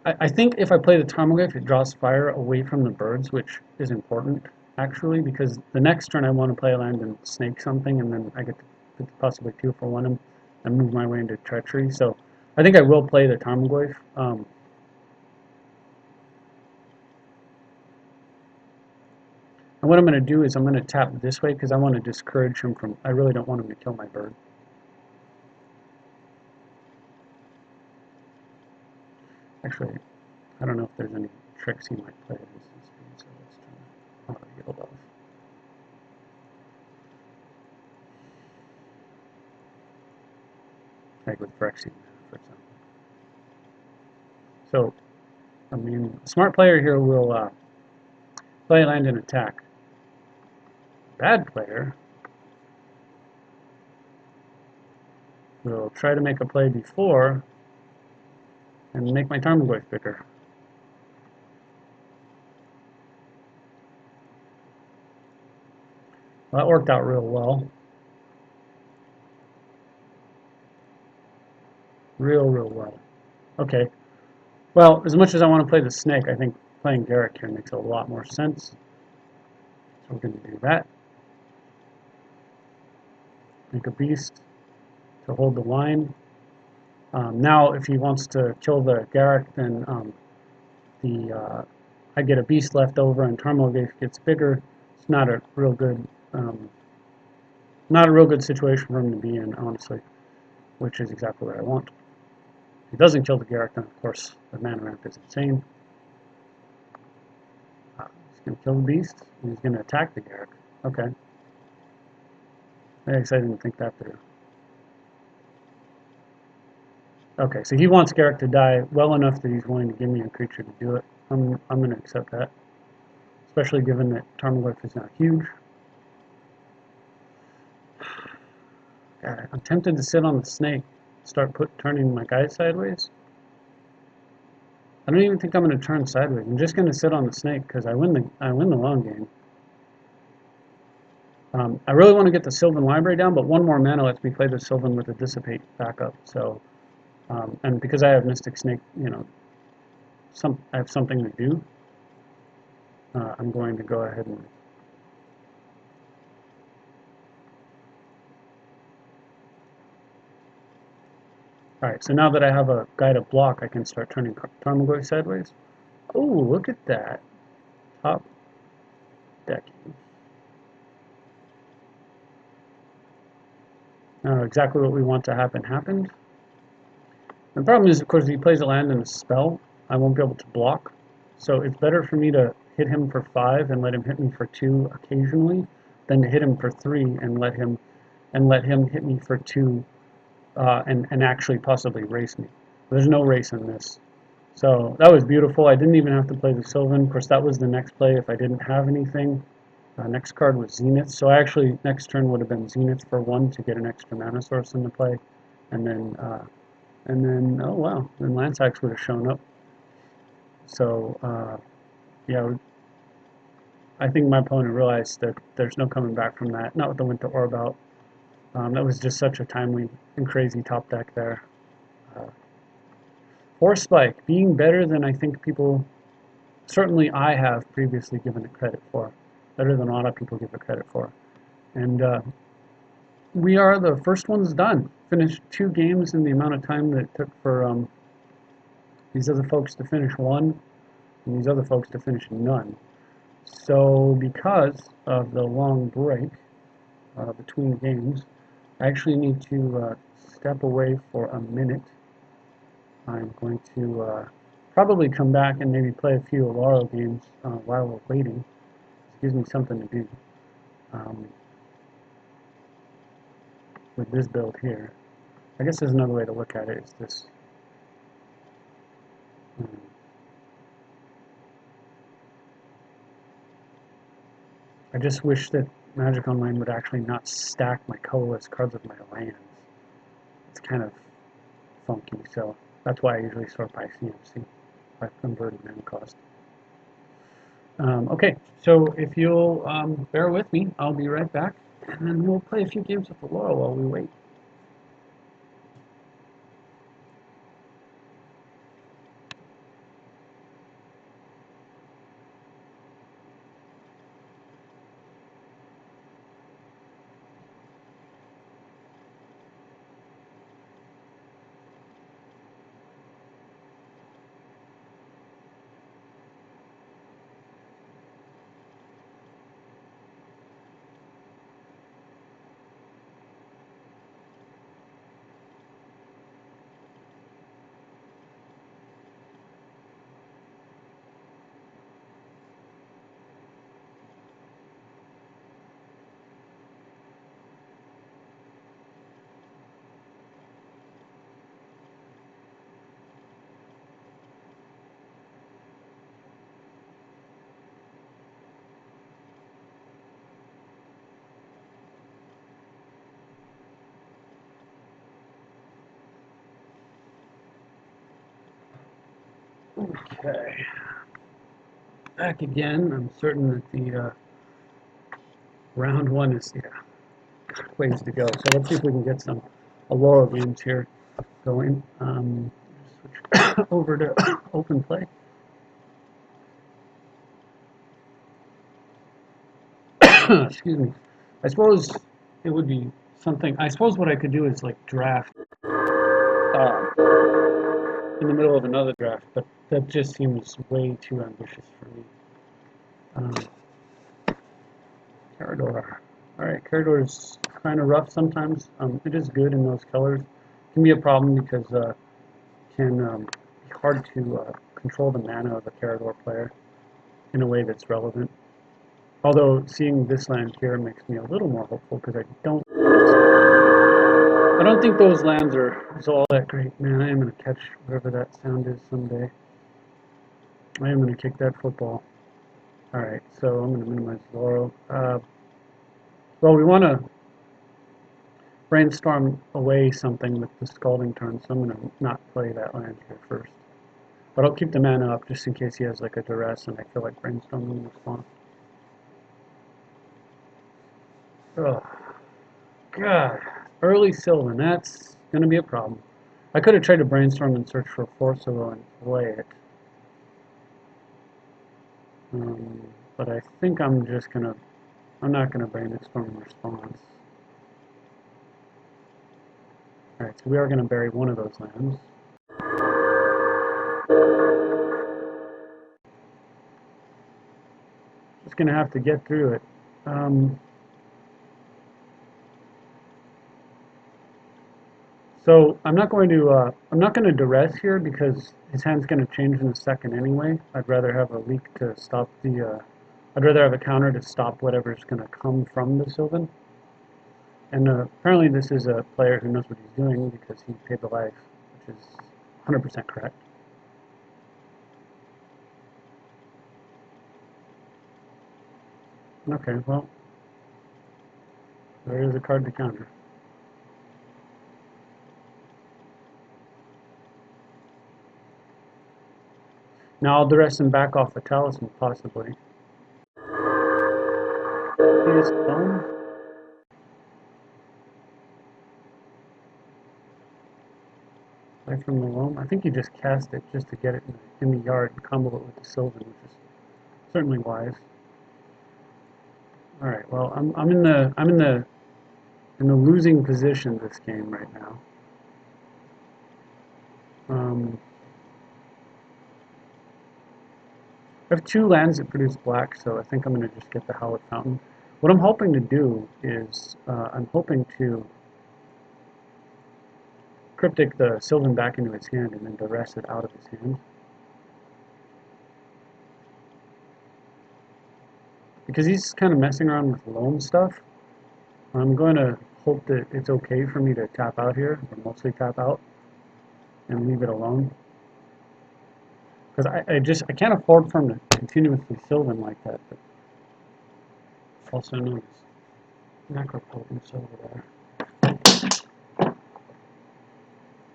I think if I play the Tarmogoyf, it draws fire away from the birds, which is important actually, because the next turn I want to play a land and snake something, and then I get to possibly 2-for-1 him and move my way into treachery. So I think I will play the Tarmogoyf. And what I'm going to do is I'm going to tap this way because I want to discourage him from. I really don't want him to kill my bird. Actually, I don't know if there's any tricks he might play against this speed, so let's try to yield off. Like with Phyrexian, for example. So, I mean, a smart player here will play land and attack. Bad player will try to make a play before and make my Tarmogoyf bigger. Well, that worked out real well. Real well. Okay. Well, as much as I want to play the snake, I think playing Garruk here makes a lot more sense. So we're going to do that. Make a beast to hold the line. Now, if he wants to kill the Garruk, then I get a beast left over, and Tarmogoyf gets bigger. It's not a real good situation for him to be in, honestly, which is exactly what I want. If he doesn't kill the Garruk, then of course the mana ramp is insane. He's going to kill the beast, and he's going to attack the Garruk. Okay. I guess I didn't think that through. Okay, so he wants Garruk to die well enough that he's willing to give me a creature to do it. I'm going to accept that, especially given that Tarmogoyf is not huge. God, I'm tempted to sit on the snake, start turning my guys sideways. I don't even think I'm going to turn sideways. I'm just going to sit on the snake because I win the long game. I really want to get the Sylvan Library down, but one more mana lets me play the Sylvan with a Dissipate backup. So. And because I have Mystic Snake, you know, I have something to do. I'm going to go ahead and alright, so now that I have a guy to block, I can start turning Tarmogoyf sideways. Oh, look at that. Top decking. Now exactly what we want to happen happened. The problem is, of course, if he plays a land and a spell, I won't be able to block. So it's better for me to hit him for 5 and let him hit me for 2 occasionally, than to hit him for 3 and let him hit me for 2 and actually possibly race me. There's no race in this. So that was beautiful. I didn't even have to play the Sylvan. Of course, that was the next play if I didn't have anything. Next card was Zenith. So actually, next turn would have been Zenith for 1 to get an extra mana source into play. And then, oh wow, then Landsax would have shown up. So, yeah, I think my opponent realized that there's no coming back from that. Not with the Winter Orb out. That was just such a timely and crazy top deck there. Force Spike, being better than I think people, certainly I have previously given it credit for. Better than a lot of people give it credit for. And we are the first ones done. Finished 2 games in the amount of time that it took for these other folks to finish 1. and these other folks to finish none. So because of the long break between games, I actually need to step away for a minute. I'm going to probably come back and maybe play a few Alaro games while we're waiting. It gives me something to do with this build here. I guess there's another way to look at it. Is this I just wish that Magic Online would actually not stack my colorless cards with my lands. It's kind of funky, so that's why I usually sort by CMC, by converted mana cost. Okay, so if you'll bear with me, I'll be right back, and then we'll play a few games with Alaro while we wait. Okay, back again. I'm certain that the round one is ways to go. So let's see if we can get some Alaro games here going. Switch over to open play. Excuse me. I suppose it would be something. I suppose what I could do is like draft in the middle of another draft, but that just seems way too ambitious for me. Carador. Alright, Carador is kind of rough sometimes. It is good in those colors. It can be a problem because it can be hard to control the mana of a Carador player in a way that's relevant. Although seeing this land here makes me a little more hopeful because I don't think those lands are all that great. Man, I am going to catch whatever that sound is someday. I am going to kick that football. Alright, so I'm going to minimize Alaro. Well, we want to brainstorm away something with the Scalding turn, so I'm going to not play that land here first. But I'll keep the mana up just in case he has like a duress and I feel like brainstorming in response. Oh, God. Early Sylvan, that's going to be a problem. I could have tried to brainstorm and search for Forcible and play it. But I think I'm not going to brainstorm in response. Alright, so we are going to bury one of those lands. Just going to have to get through it. So I'm not going to duress here because his hand's going to change in a second anyway. I'd rather have a leak to stop I'd rather have a counter to stop whatever's going to come from the Sylvan. And apparently this is a player who knows what he's doing because he paid the life, which is 100% correct. Okay, well, there is a card to counter. Now I'll duress him back off the Talisman, possibly. He is gone. Away from the loam. I think he just cast it just to get it in the yard and combo it with the Sylvan, which is certainly wise. All right. Well, I'm in the losing position this game right now. I have 2 lands that produce black, so I think I'm going to just get the Howlet Fountain. What I'm hoping to do is, I'm hoping to Cryptic the Sylvan back into his hand and then duress it out of his hand. Because he's kind of messing around with loam stuff, I'm going to hope that it's okay for me to tap out here, or mostly tap out, and leave it alone. Because I can't afford for him to continuously Sylvan like that. But also known as Necropotence over there.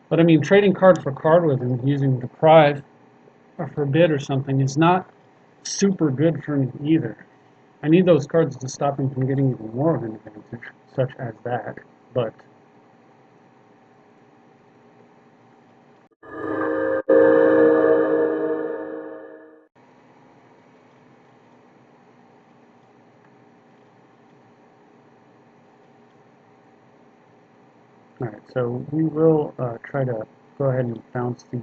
But I mean, trading card for card with him, using Deprive or Forbid or something, is not super good for me either. I need those cards to stop him from getting even more of an advantage, such as that. But alright, so we will try to go ahead and bounce the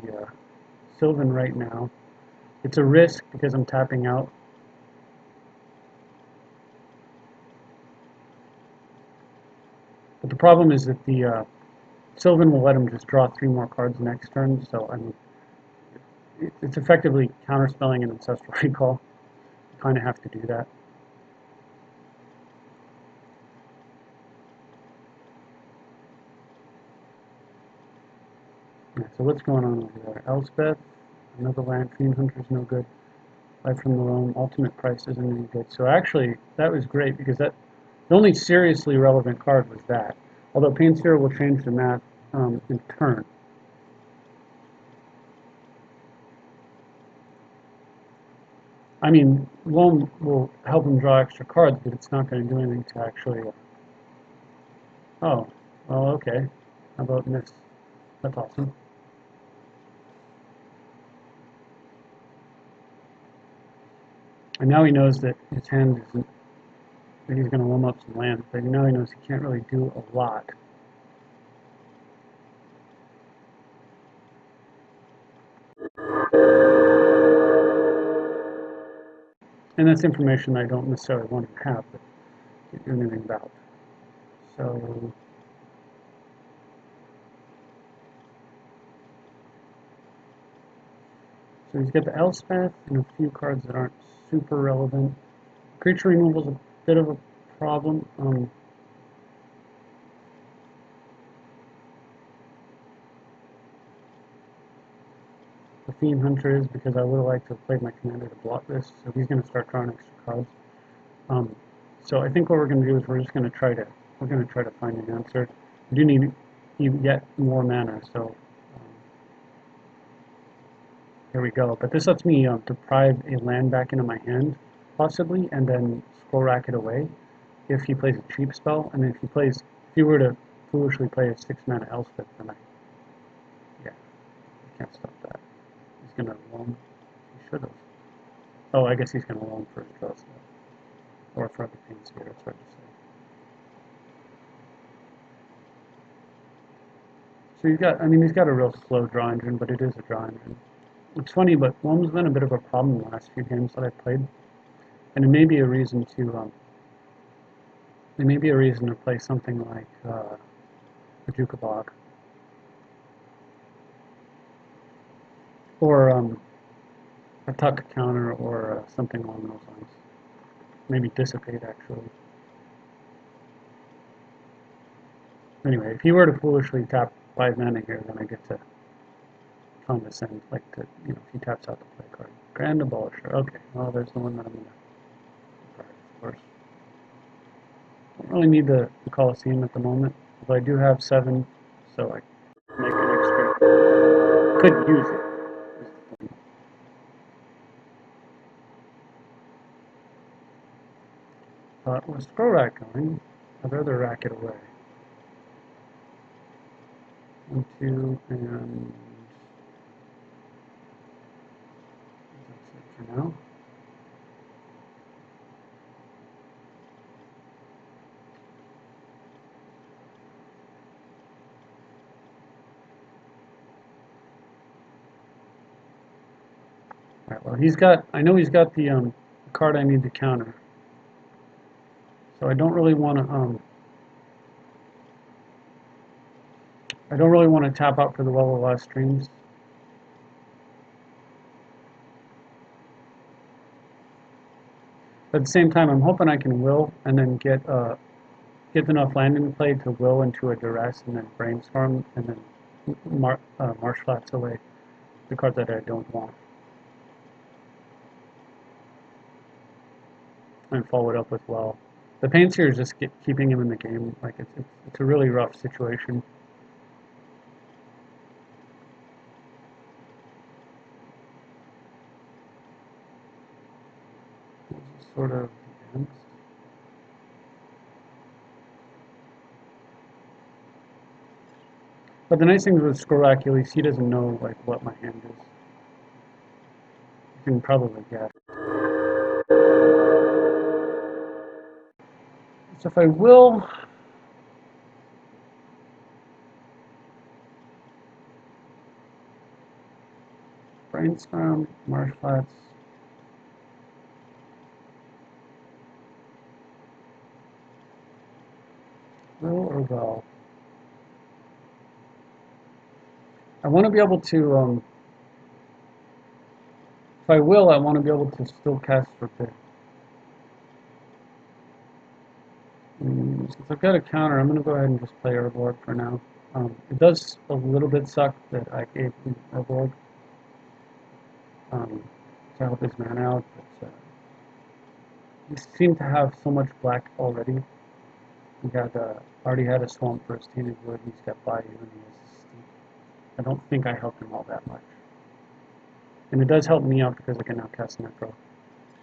Sylvan right now. It's a risk because I'm tapping out. But the problem is that the Sylvan will let him just draw 3 more cards next turn, so I mean, it's effectively counterspelling an Ancestral Recall. You kind of have to do that. Yeah, so what's going on over there? Elspeth, another land, Fiend Hunter's no good. Life from the Loam, Ultimate Price isn't any good. So actually, that was great because the only seriously relevant card was that. Although Pain Sphere will change the math in turn. I mean, Loam will help him draw extra cards, but it's not going to do anything to actually... Oh, well, okay. How about this? That's awesome. And now he knows that his hand isn't... that he's going to Loam up some land, but now he knows he can't really do a lot. And that's information I don't necessarily want to have, but get anything about. So he's got the Elspeth and a few cards that aren't super relevant. Creature removal is a bit of a problem. The Fiend Hunter is because I would have liked to have played my commander to block this, so he's going to start drawing extra cards. So I think what we're going to do is we're going to try to find an answer. We do need yet more mana, so here we go. But this lets me deprive a land back into my hand, possibly, and then Scroll Rack it away if he plays a cheap spell. And if he were to foolishly play a 6 mana Elspeth, then I can't stop that. He's gonna loam. He should have. Oh, I guess he's gonna loam for his draw slot. Or for the Pain Sphere, it's hard to say. So he's got a real slow draw engine, but it is a draw engine. It's funny, but loam's been a bit of a problem in the last few games that I've played. And it may be a reason to play something like a Jukabog. Or a tuck counter or something along those lines. Maybe Dissipate, actually. Anyway, if he were to foolishly tap 5 mana here, then I get to condescend, if he taps out the play card. Grand Abolisher. Okay, well, there's the one that I'm going to discard, of course. Don't really need the Colosseum at the moment, although I do have 7, so I make an extra. Could use it. With Scroll Rack going, I'd rather rack it away. 1, 2, and that's it for now. Alright, well he's got, I know he's got the card I need to counter. So I don't really want to, tap out for the Well of Last Streams. But at the same time, I'm hoping I can will and then get enough landing play to will into a duress and then brainstorm and then marsh flats away the card that I don't want. And follow it up with well. The pains here is just keeping him in the game. Like it's a really rough situation. Sort of against. But the nice thing with Skorak, at least he doesn't know like what my hand is. You can probably guess. So if I will, brainstorm, marsh flats. Will or well? I want to be able to, if I will, I want to be able to still cast Forbid. Since I've got a counter, I'm going to go ahead and just play Urborg for now. It does a little bit suck that I gave him Urborg to help his man out, but he seemed to have so much black already. He had already had a swamp for his tainted wood. He's got Bayou and he has a steep. I don't think I helped him all that much. And it does help me out because I can now cast Necro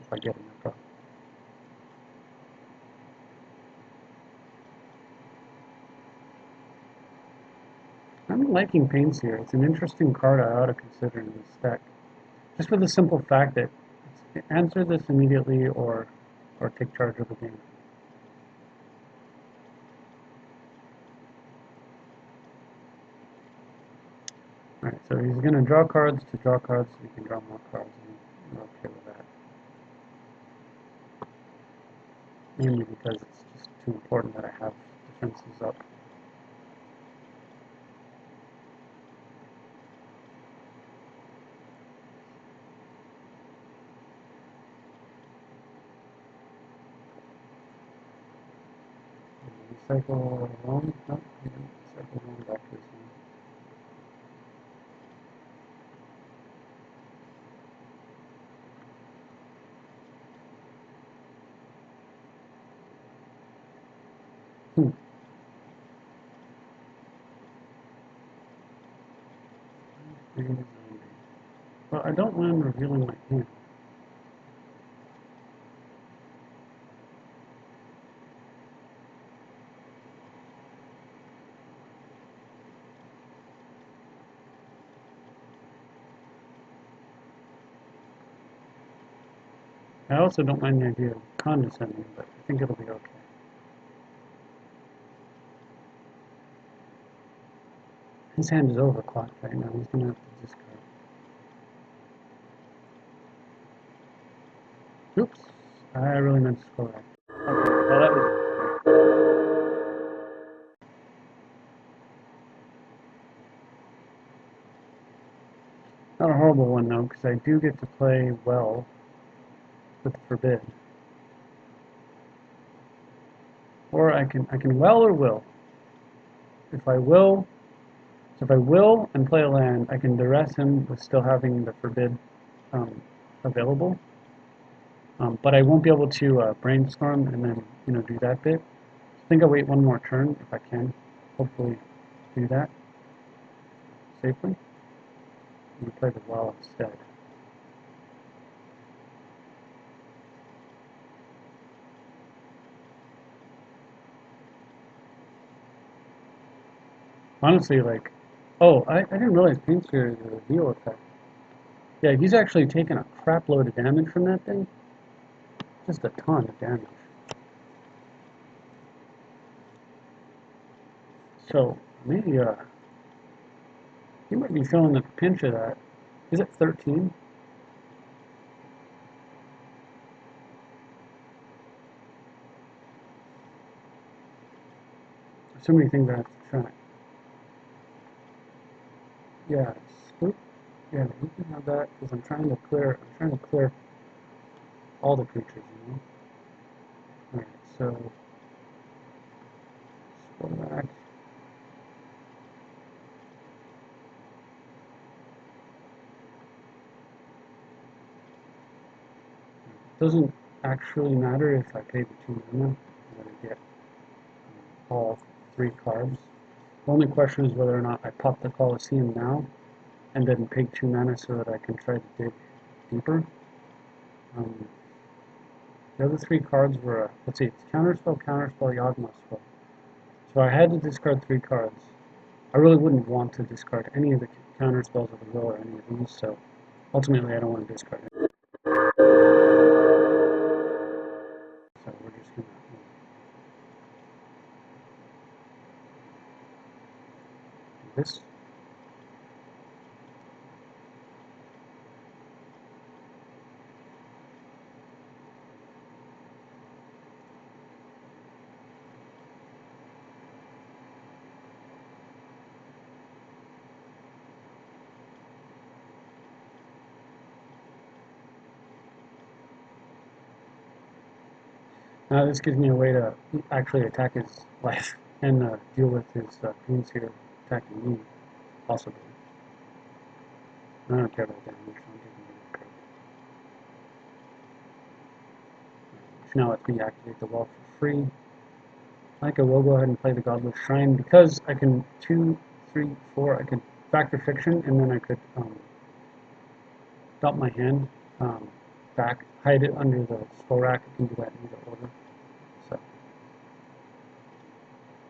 if I get a Necro. I'm liking Pains here. It's an interesting card I ought to consider in this deck. Just for the simple fact that answer this immediately or take charge of the game. Alright, so he's going to draw cards to draw cards so he can draw more cards, and we're okay with that. Mainly because it's just too important that I have defenses up. Cycle one, no, cycle one back to this one. Well, I don't mind revealing my hand. I also don't mind the idea of condescending, but I think it'll be okay. His hand is overclocked right now. He's going to have to discard. Oops. I really meant to score that. Okay, well that was... Not a horrible one though, because I do get to play well with Forbid. Or I can well or will. If I will and play a land, I can duress him with still having the Forbid available. But I won't be able to brainstorm and then do that bit. I think I'll wait one more turn if I can. Hopefully do that safely. And play the well instead. Honestly, like, oh, I didn't realize Pain Sphere is a heal effect. Yeah, he's actually taken a crap load of damage from that thing. Just a ton of damage. So, maybe, he might be feeling the pinch of that. Is it 13? so many things I have to track. Yeah, spook. Yeah, you can have that because I'm trying to clear all the creatures, you know. Alright, so go back. It doesn't actually matter if I pay the 2 mana, I'm going to get all 3 cards. The only question is whether or not I pop the Colosseum now and then pay 2 mana so that I can try to dig deeper. The other 3 cards were, let's see, it's Counterspell, Yawgmoth Spell. So I had to discard 3 cards. I really wouldn't want to discard any of the Counterspells of the will or any of these, so ultimately I don't want to discard it. So we're just going to... this. Now this gives me a way to actually attack his life and deal with his pains here attacking me, possibly. I don't care about damage, so I'm taking the card. Which now lets me activate the wall for free. I will go ahead and play the Godless Shrine because I can 2, 3, 4, I could Factor Fiction and then I could dump my hand back, hide it under the spell rack. I can do that in either order. So,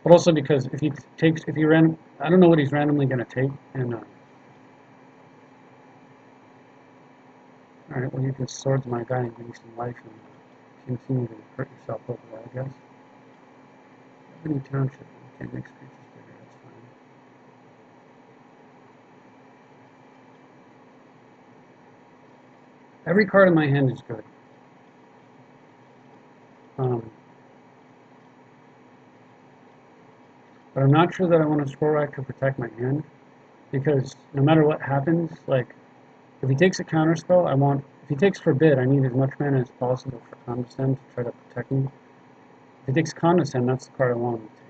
but also because if he I don't know what he's randomly going to take, and all right, well you can swords my guy and give me some life and continue to hurt yourself over there, I guess. Any township, you can't make creatures bigger, that's fine. Every card in my hand is good. But I'm not sure that I want to scroll rack to protect my hand, because no matter what happens, like, if he takes a counter spell, if he takes Forbid, I need as much mana as possible for Condescend to try to protect me. If he takes Condescend, that's the card I want him to take.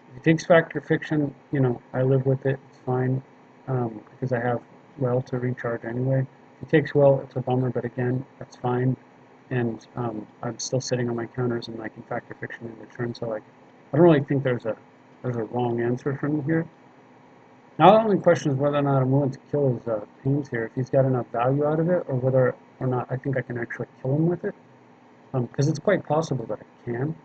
If he takes Factor Fiction, you know, I live with it, it's fine, because I have Well to recharge anyway. If he takes Well, it's a bummer, but again, that's fine. And I'm still sitting on my counters and I can Factor Fiction in the turn, so like, I don't really think there's a wrong answer for me here. Now the only question is whether or not I'm willing to kill his pains here, if he's got enough value out of it, or whether or not I think I can actually kill him with it. Because it's quite possible that I can.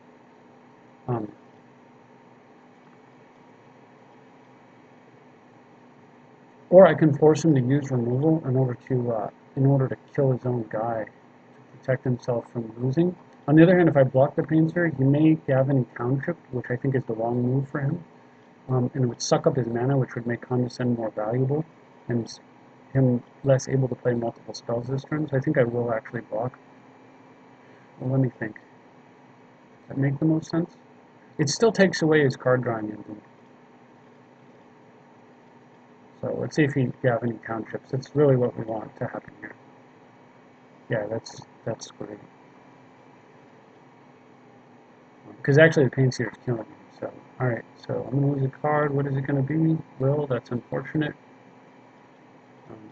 Or I can force him to use removal in order to kill his own guy, to protect himself from losing. On the other hand, if I block the pains here, he may Gavin Township, which I think is the wrong move for him. And it would suck up his mana, which would make Condescend more valuable, and him less able to play multiple spells this turn. So I think I will actually block. Well, let me think. Does that make the most sense? It still takes away his card drawing engine. So let's see if he have any townships. That's really what we want to happen here. Yeah, that's great. Because actually the pains here is killing me. So, alright, so I'm going to lose a card. What is it going to be? Will, that's unfortunate.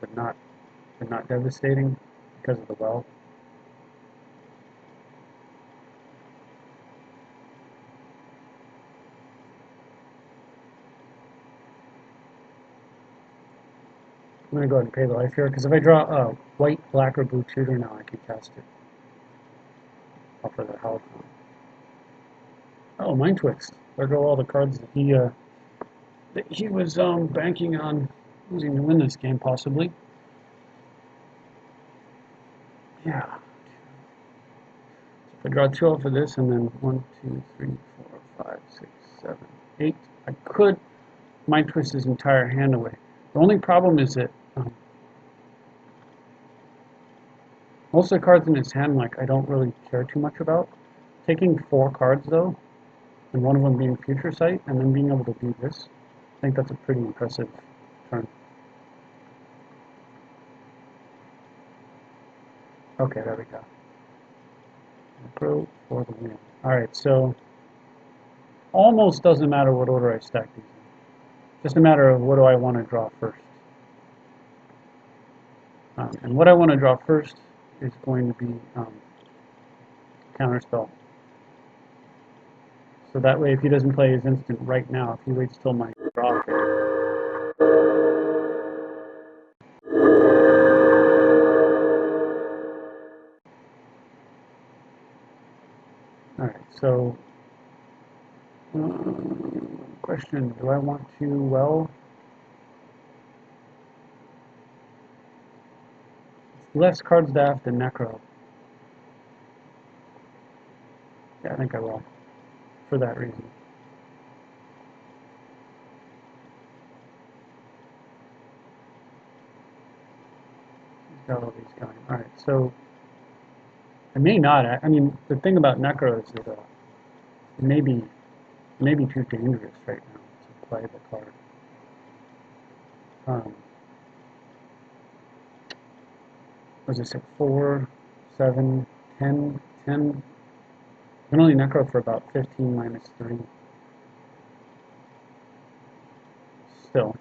But not devastating because of the well. I'm going to go ahead and pay the life here, because if I draw a white, black, or blue tutor now, I can cast it. Off of the health. Oh, Mind Twist. There go all the cards that he was banking on using to win this game, possibly. Yeah. So if I draw 2 off of this, and then 1, 2, 3, 4, 5, 6, 7, 8, I could Mind Twist his entire hand away. The only problem is that most of the cards in his hand, like, I don't really care too much about. Taking 4 cards, though, and one of them being Future Sight, and then being able to do this. I think that's a pretty impressive turn. Okay, there we go. Pro for the win. Alright, so almost doesn't matter what order I stack these in. Just a matter of what do I want to draw first. And what I want to draw first is going to be Counterspell. So that way, if he doesn't play his instant right now, if he waits till my draw phase. Alright, so question, do I want to, well, less cards daft than Necro. Yeah, I think I will, for that reason. He's got all these going. Alright, so I may not, I mean, the thing about Necro is that it may be too dangerous right now to play the card. Was it 4, 7, 10, 10? I can only Necro for about 15 minus 3. Still.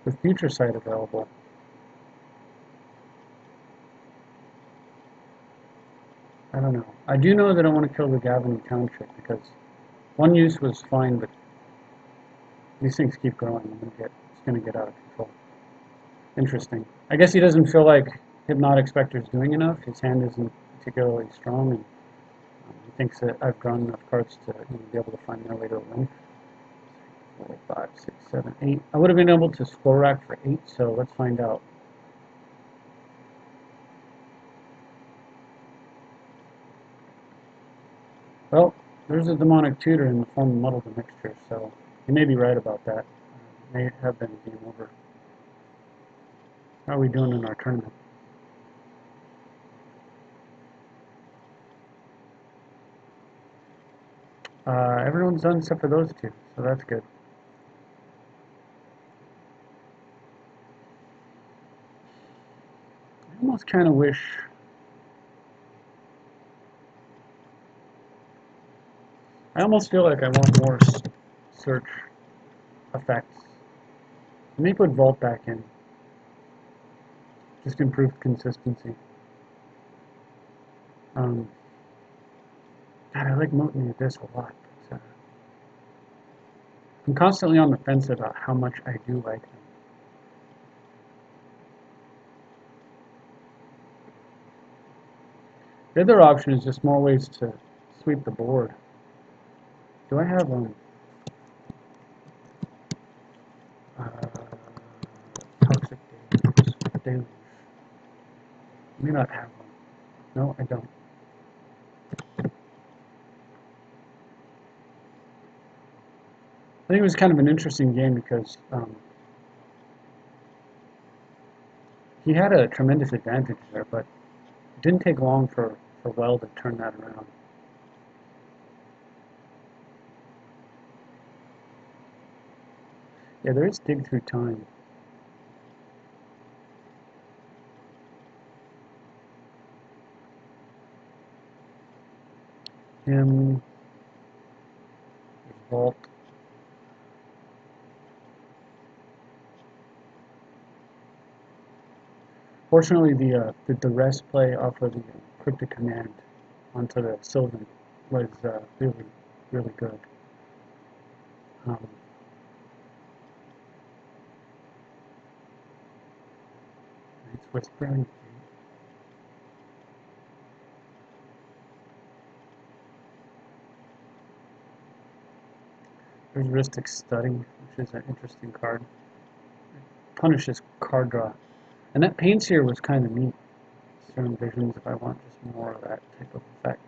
With Future Sight available, I don't know. I do know that I want to kill the Gavin Township because one use was fine, but these things keep growing and it's going to get out of control. Interesting. I guess he doesn't feel like Hypnotic Spectre's doing enough. His hand isn't particularly strong, and he thinks that I've drawn enough cards to be able to find their way to a win. 4, 5, 6, 7, 8. I would have been able to score rack for 8, so let's find out. Well, there's a demonic tutor in the form of Muddle the Mixture, so you may be right about that. It may have been a game over. How are we doing in our tournament? Everyone's done except for those two, so that's good. I almost kind of wish... I almost feel like I want more search effects. Let me put Vault back in. Just improved consistency. God, I like Moten Abyss a lot. But, I'm constantly on the fence about how much I do like them. The other option is just more ways to sweep the board. Do I have Toxic Deluge? I may not have one. No, I don't. I think it was kind of an interesting game because he had a tremendous advantage there, but it didn't take long for Well to turn that around. Yeah, there is Dig Through Time. Him, Vault. Fortunately, the duress play off of the Cryptic Command onto the Sylvan was really, really good. It's Whispering. There's Ristic Study, which is an interesting card. It punishes card draw. And that Painseer was kind of neat. Certain visions if I want just more of that type of effect.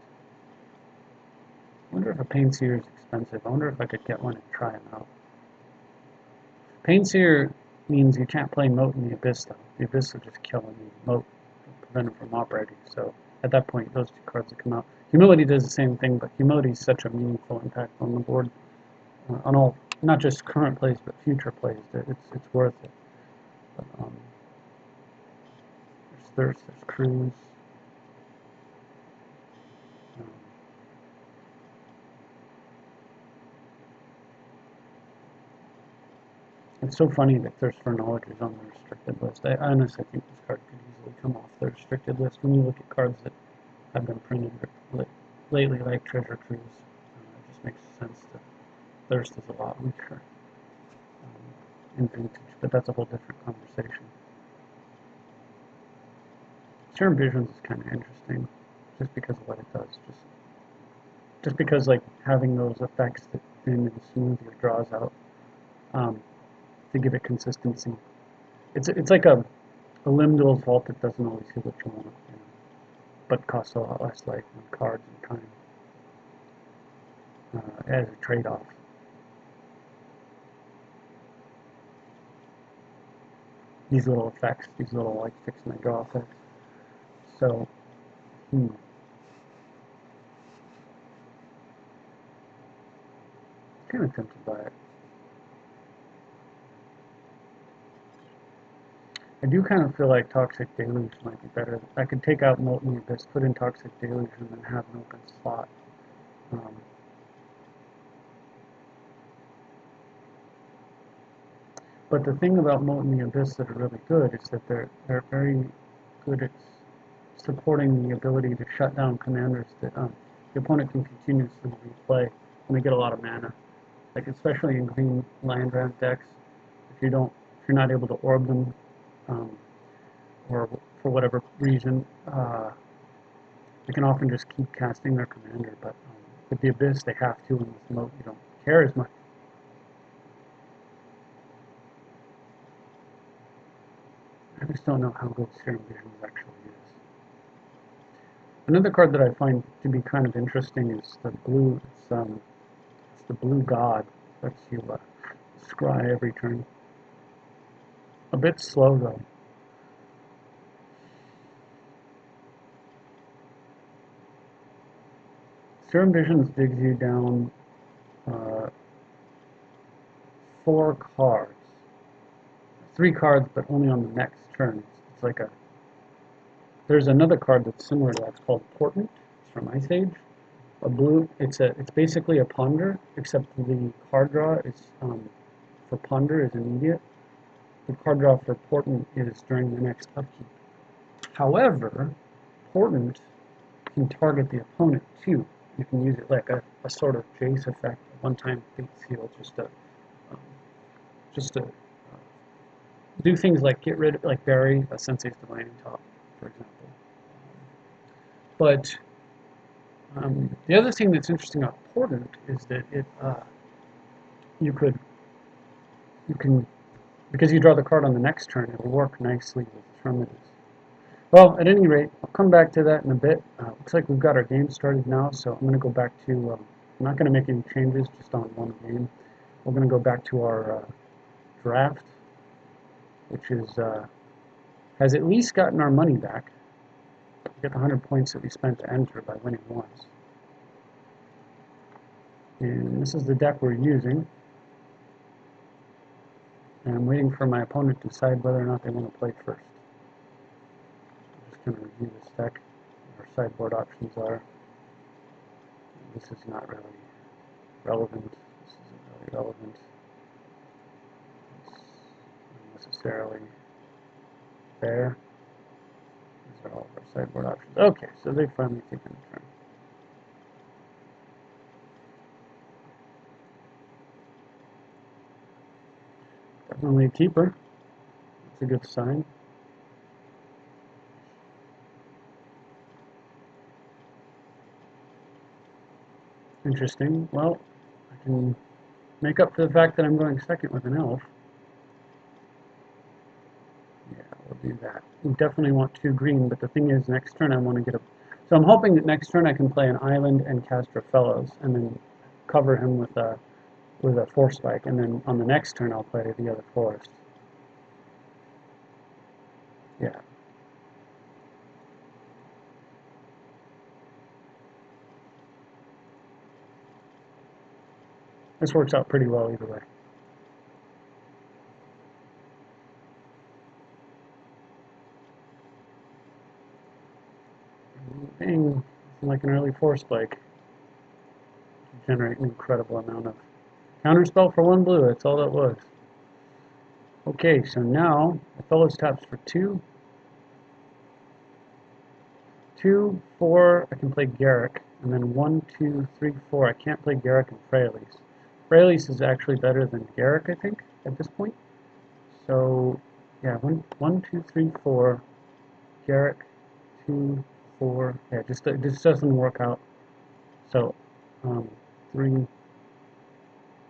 I wonder if a Painseer is expensive. I wonder if I could get one and try them out. Painseer means you can't play Moat in the Abyss, though. The Abyss will just kill any Moat, prevent him from operating. So at that point, those two cards will come out. Humility does the same thing, but Humility is such a meaningful impact on the board, on all, not just current plays, but future plays, that it's worth it. But, there's Thirst, there's Cruise. Um, It's so funny that Thirst for Knowledge is on the restricted list. I honestly think this card could easily come off the restricted list when you look at cards that have been printed lately, like Treasure Cruise. It just makes sense that Thirst is a lot weaker in Vintage, but that's a whole different conversation. Serum Visions is kind of interesting, just because of what it does. Just because, like, having those effects that thin and smooth your draws out, to give it consistency. It's like a Limdol's Vault that doesn't always do what you want, but costs a lot less life and cards and time as a trade-off. These little effects, these little like fix my draw effects. So, kind of tempted by it. I do kind of feel like Toxic Deluge might be better. I could take out Molten Abyss, put in Toxic Deluge, and then have an open slot. But the thing about Molten Abyss that are really good is that they're very good at supporting the ability to shut down commanders that the opponent can continuously replay when they get a lot of mana. Like especially in green land ramp decks, if you're not able to orb them, or for whatever reason, they can often just keep casting their commander. But with the Abyss, they have to, and with Moat, you don't care as much. I just don't know how good Serum Visions actually is. Another card that I find to be kind of interesting is the blue. It's the Blue God. Lets you scry every turn. A bit slow though. Serum Visions digs you down 4 cards. 3 cards, but only on the next turn. It's like a. There's another card that's similar to that. It's called Portent. It's from Ice Age. A blue. It's basically a Ponder, except the card draw is for Ponder is immediate. The card draw for Portent is during the next upkeep. However, Portent can target the opponent too. You can use it like a sort of Jace effect, a one-time Fate Seal, just to do things like get rid of, like bury a Sensei's Divining Top, for example. But the other thing that's interesting about Portent is that you can, because you draw the card on the next turn, it will work nicely with Terminus. Well, at any rate, I'll come back to that in a bit. Looks like we've got our game started now, so I'm going to go back to, I'm not going to make any changes just on one game. We're going to go back to our draft, which is has at least gotten our money back. We get the 100 points that we spent to enter by winning once. And this is the deck we're using. And I'm waiting for my opponent to decide whether or not they want to play first. I'm just going to review this deck. Our sideboard options are. This is not really relevant. This isn't really relevant. It's not necessarily fair. These are all of our sideboard options. Okay, so they've finally taken a turn. Definitely a keeper. That's a good sign. Interesting. Well, I can make up for the fact that I'm going second with an elf. Yeah, we'll do that. We definitely want 2 green, but the thing is, next turn I want to get a... So I'm hoping that next turn I can play an island and cast Fellows, and then cover him with a Force Spike, and then on the next turn I'll play the other forest. Yeah. This works out pretty well either way. Dang, like an early force spike. Generate an incredible amount of counterspell for 1 blue. That's all that was. Okay, so now Othello's taps for 2. 2, 4, I can play Garrick, and then 1, 2, 3, 4. I can't play Garrick and Freyalise. Freyalise is actually better than Garrick, I think, at this point. So, yeah, 1, 2, 3, 4. Garrick, 2, 4. Yeah, it just doesn't work out. So, 3,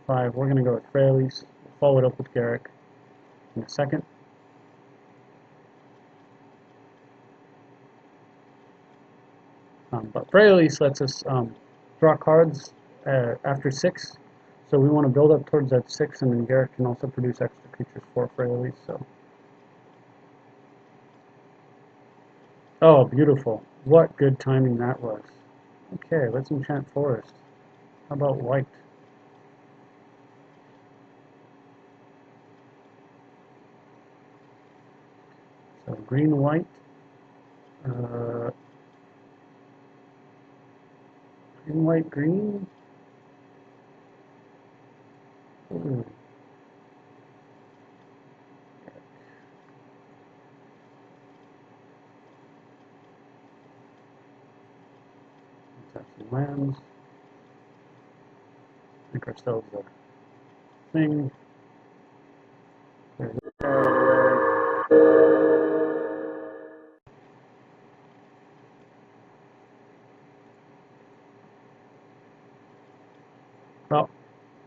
5. We're going to go with Freyalise. We'll follow it up with Garrick in a second. But Freyalise lets us draw cards after 6. So we want to build up towards that 6, and then Garrick can also produce extra creatures for Freyalise. So, oh, beautiful. What good timing that was. Okay, let's enchant Forest. How about white? So green, white. Green, white, green. Ooh. Tap some lands. Make ourselves a thing. Well,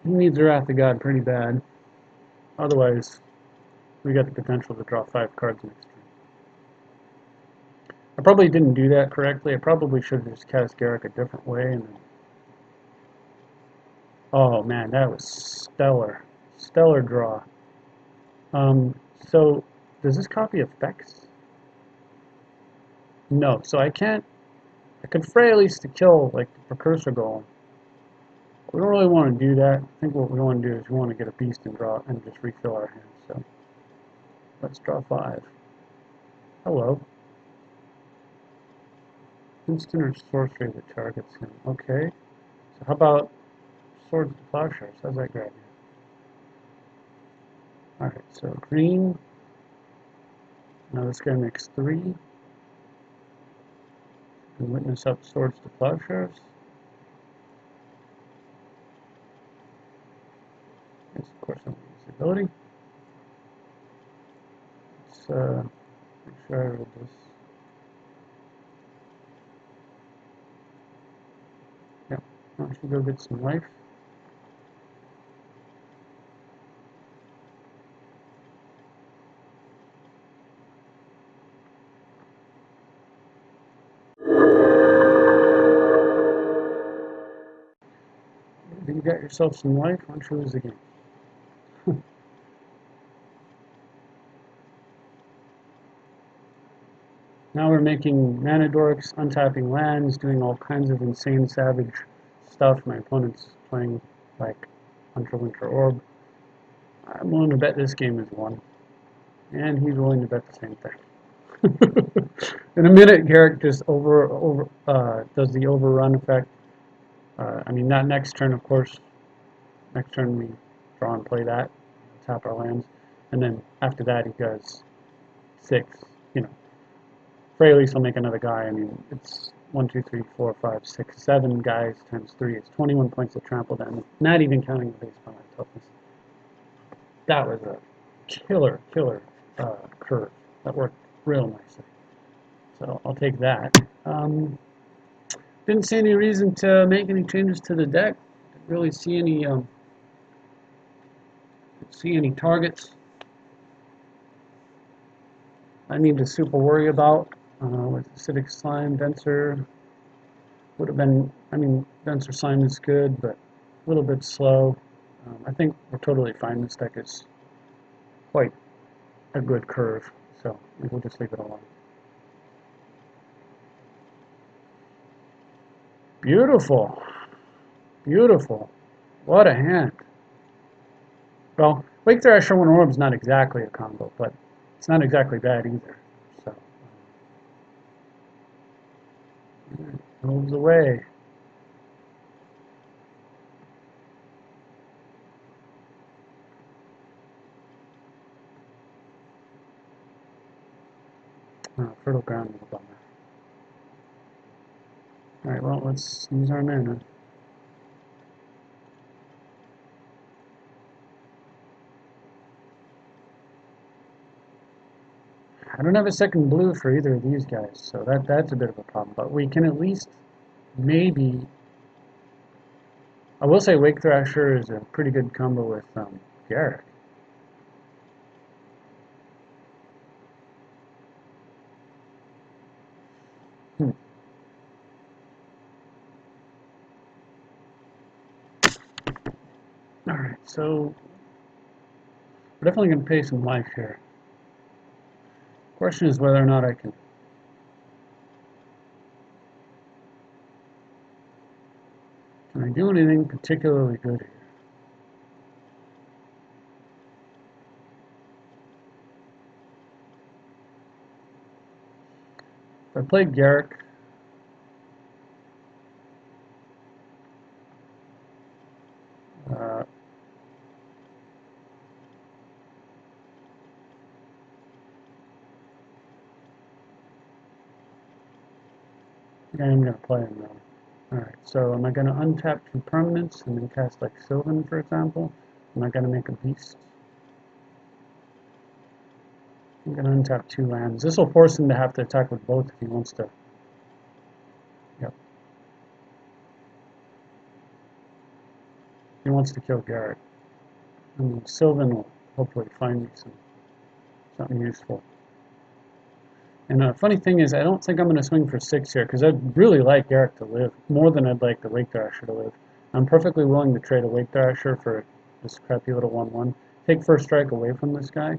he needs the Wrath of God pretty bad. Otherwise, we got the potential to draw 5 cards next turn. I probably didn't do that correctly. I probably should have just cast Garrick a different way. And then... oh man, that was stellar. Stellar draw. So, does this copy effects? No, so I can't. I could Freyalise to kill like the Precursor Golem. We don't really want to do that. I think what we want to do is we want to get a beast and draw and just refill our hands. So let's draw 5. Hello. Instant or sorcery that targets him. Okay. So how about Swords to Plowshares? How's that grab you? Alright, so green. Now this guy makes 3. And witness up Swords to Plowshares. Yes, of course, I'm using this ability. Let's make sure I read this. Yep, why don't you go get some life? You got yourself some life, why don't you lose the game? Now we're making mana dorks, untapping lands, doing all kinds of insane savage stuff. My opponent's playing like Winter Orb. I'm willing to bet this game is 1. And he's willing to bet the same thing. In a minute, Garrick just does the overrun effect. I mean, not next turn, of course. Next turn we draw and play that, tap our lands, and then after that he does 6. You know, Freyalise will make another guy. I mean, it's 1, 2, 3, 4, 5, 6, 7 guys times 3. It's 21 points of trample damage, not even counting the base combat toughness. That was a killer curve. That worked real nicely. So I'll take that. Didn't see any reason to make any changes to the deck. Didn't really see any targets I need to super worry about. With Acidic Slime, Denser would have been, I mean, Denser Slime is good, but a little bit slow. I think we're totally fine. This deck is quite a good curve. so we'll just leave it alone. Beautiful. Beautiful. What a hand. Well, Wake Thrasher 1 Orb's not exactly a combo, but it's not exactly bad either. So, moves away. Fertile Ground is a bummer. Alright, well, let's use our mana. I don't have a second blue for either of these guys, so that's a bit of a problem. But we can at least maybe... I will say Wake Thrasher is a pretty good combo with Garruk. Alright, so we're definitely going to pay some life here. Question is whether or not I can... Can I do anything particularly good here? If I play Garruk, I am going to play him though. Alright, so am I going to untap 2 permanents and then cast like Sylvan, for example? Am I going to make a beast? I'm going to untap 2 lands. This will force him to have to attack with both if he wants to. Yep. He wants to kill Garruk. And Sylvan will hopefully find me something useful. And the funny thing is, I don't think I'm going to swing for 6 here, because I'd really like Garruk to live, more than I'd like the Wake Thrasher to live. I'm perfectly willing to trade a Wake Thrasher for this crappy little 1/1. Take first strike away from this guy.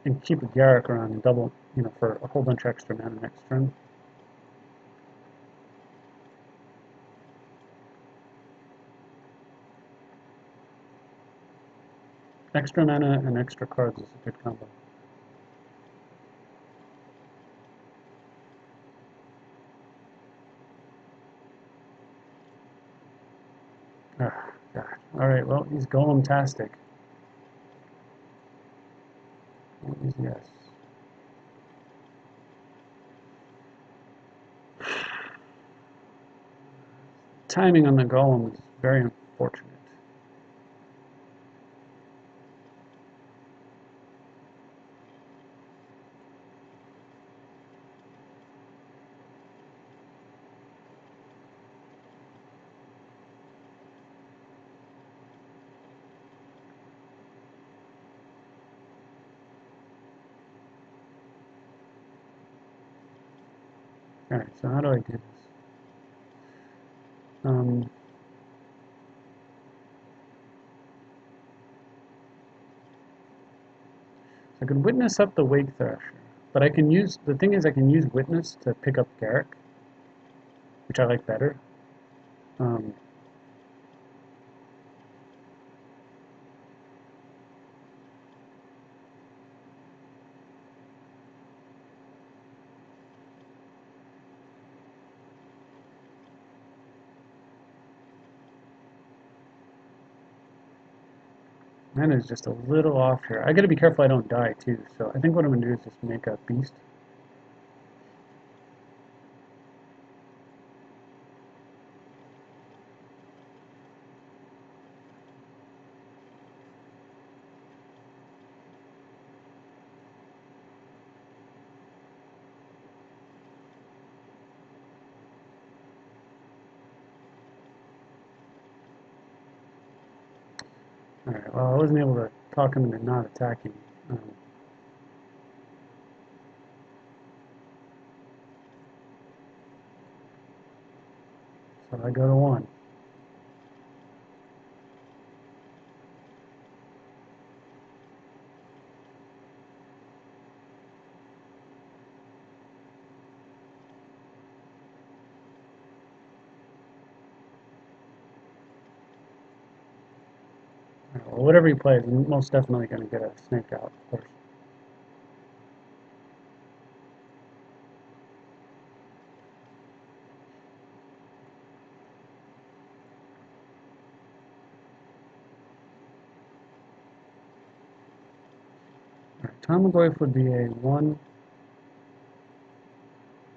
And keep a Garruk around and double, for a whole bunch of extra mana next turn. Extra mana and extra cards is a good combo. Ah, God. Alright, well, he's Golem-tastic. Yes. Timing on the Golem is very unfortunate. Alright, so how do I do this? I could Witness up the Wake Thrasher, but I can use, the thing is I can use Witness to pick up Garruk, which I like better. Mana is just a little off here. I gotta be careful I don't die too, so I think what I'm gonna do is just make a beast. Alright, well I wasn't able to talk him into not attacking. So I go to 1. Well, whatever he plays, I'm most definitely going to get a snake out, of course. Alright, Tarmogoyf would be a 1,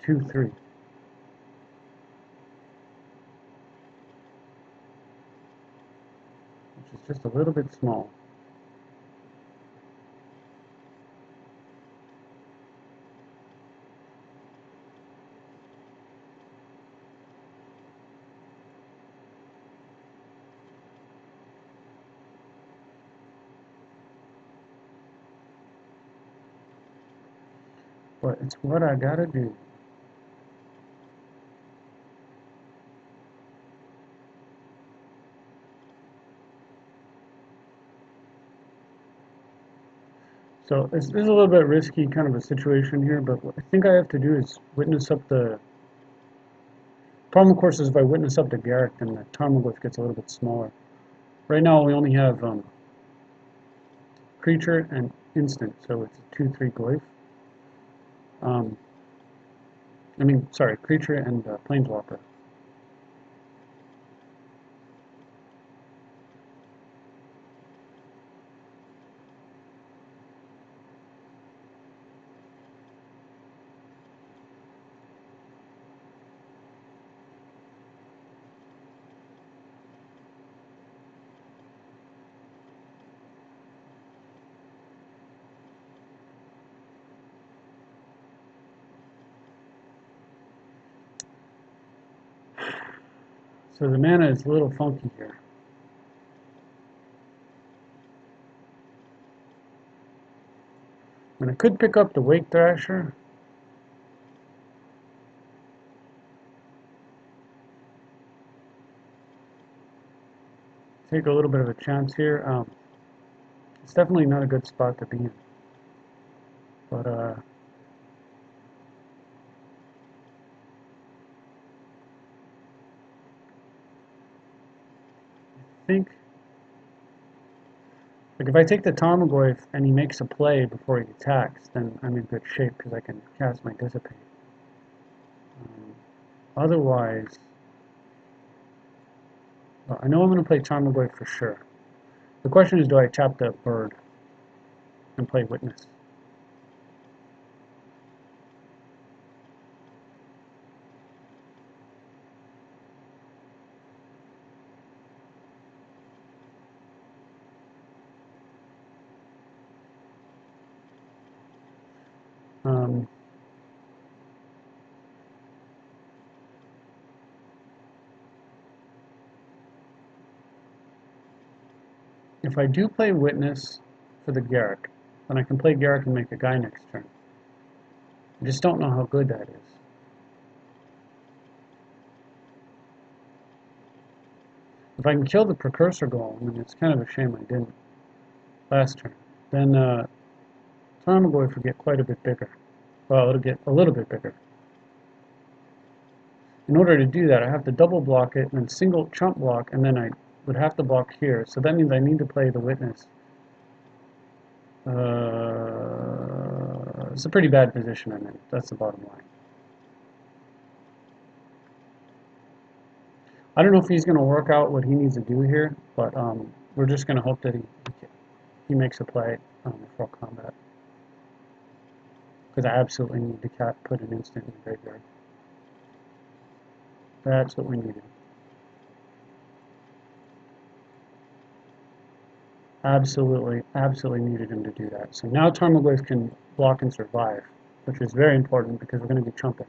2, 3. Which is just a little bit small. But it's what I gotta do. So this is a little bit risky kind of a situation here, but what I think I have to do is witness up the... Problem, of course, is if I witness up the Garrick, then the Tarmogoyf gets a little bit smaller. Right now we only have creature and instant, so it's a 2/3 Goyf. Sorry, creature and planeswalker. So the mana is a little funky here. And I could pick up the Wake Thrasher. Take a little bit of a chance here. It's definitely not a good spot to be in. But I think, like, if I take the Tarmogoyf and he makes a play before he attacks, then I'm in good shape because I can cast my Dissipate. Otherwise, well, I know I'm going to play Tarmogoyf for sure. The question is, do I tap the bird and play Witness? If I do play Witness for the Garrick, then I can play Garrick and make a guy next turn. I just don't know how good that is. If I can kill the Precursor Golem, and it's kind of a shame I didn't last turn, then Tarmogoyf will get quite a bit bigger. Well, it'll get a little bit bigger. In order to do that, I have to double block it, and then single chump block, and then I would have to block here. So that means I need to play the Witness. It's a pretty bad position I'm in. That's the bottom line. I don't know if he's going to work out what he needs to do here, but we're just going to hope that he makes a play before combat. Because I absolutely need to put an instant in the graveyard. That's what we needed. Absolutely needed him to do that. So now Tarmogoyf can block and survive, which is very important because we're going to be chumping.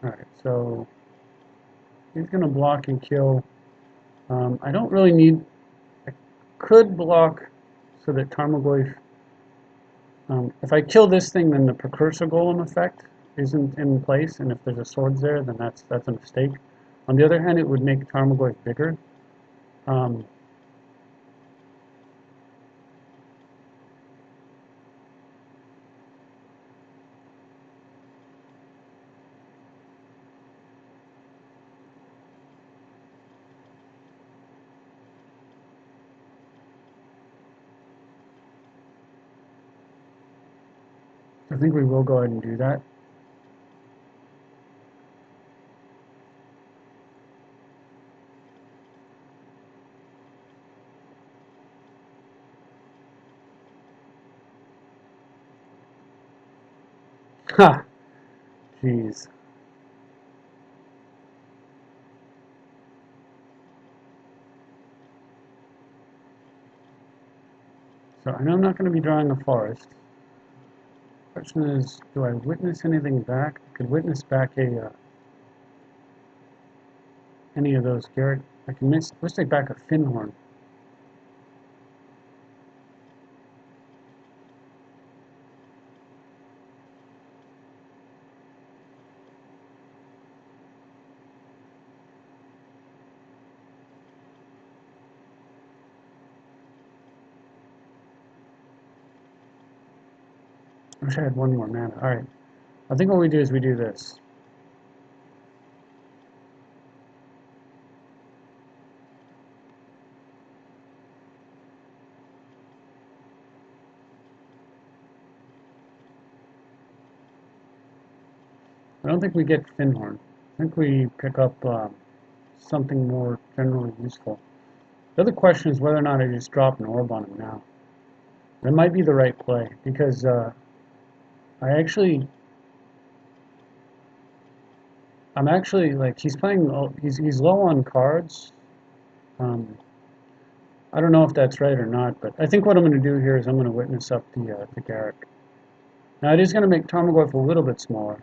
Alright, so he's going to block and kill. I don't really need... I could block so that Tarmogoyf... if I kill this thing, then the Precursor Golem effect isn't in place, and if there's a swords there, then that's a mistake. On the other hand, it would make Tarmogoyf bigger. I think we will go ahead and do that. Ha! Jeez. So I know I'm not going to be drawing a forest. Question is, do I witness anything back? I could witness back a any of those Garrett. I can mistake back a Finhorn. I wish I had one more mana. Alright. I think what we do is we do this. I don't think we get Finhorn. I think we pick up something more generally useful. The other question is whether or not I just drop an orb on him now. That might be the right play, because I'm actually, like, he's playing, he's low on cards. I don't know if that's right or not, but I think what I'm going to do here is I'm going to witness up the Garrick. Now it is going to make Tarmogoyf a little bit smaller.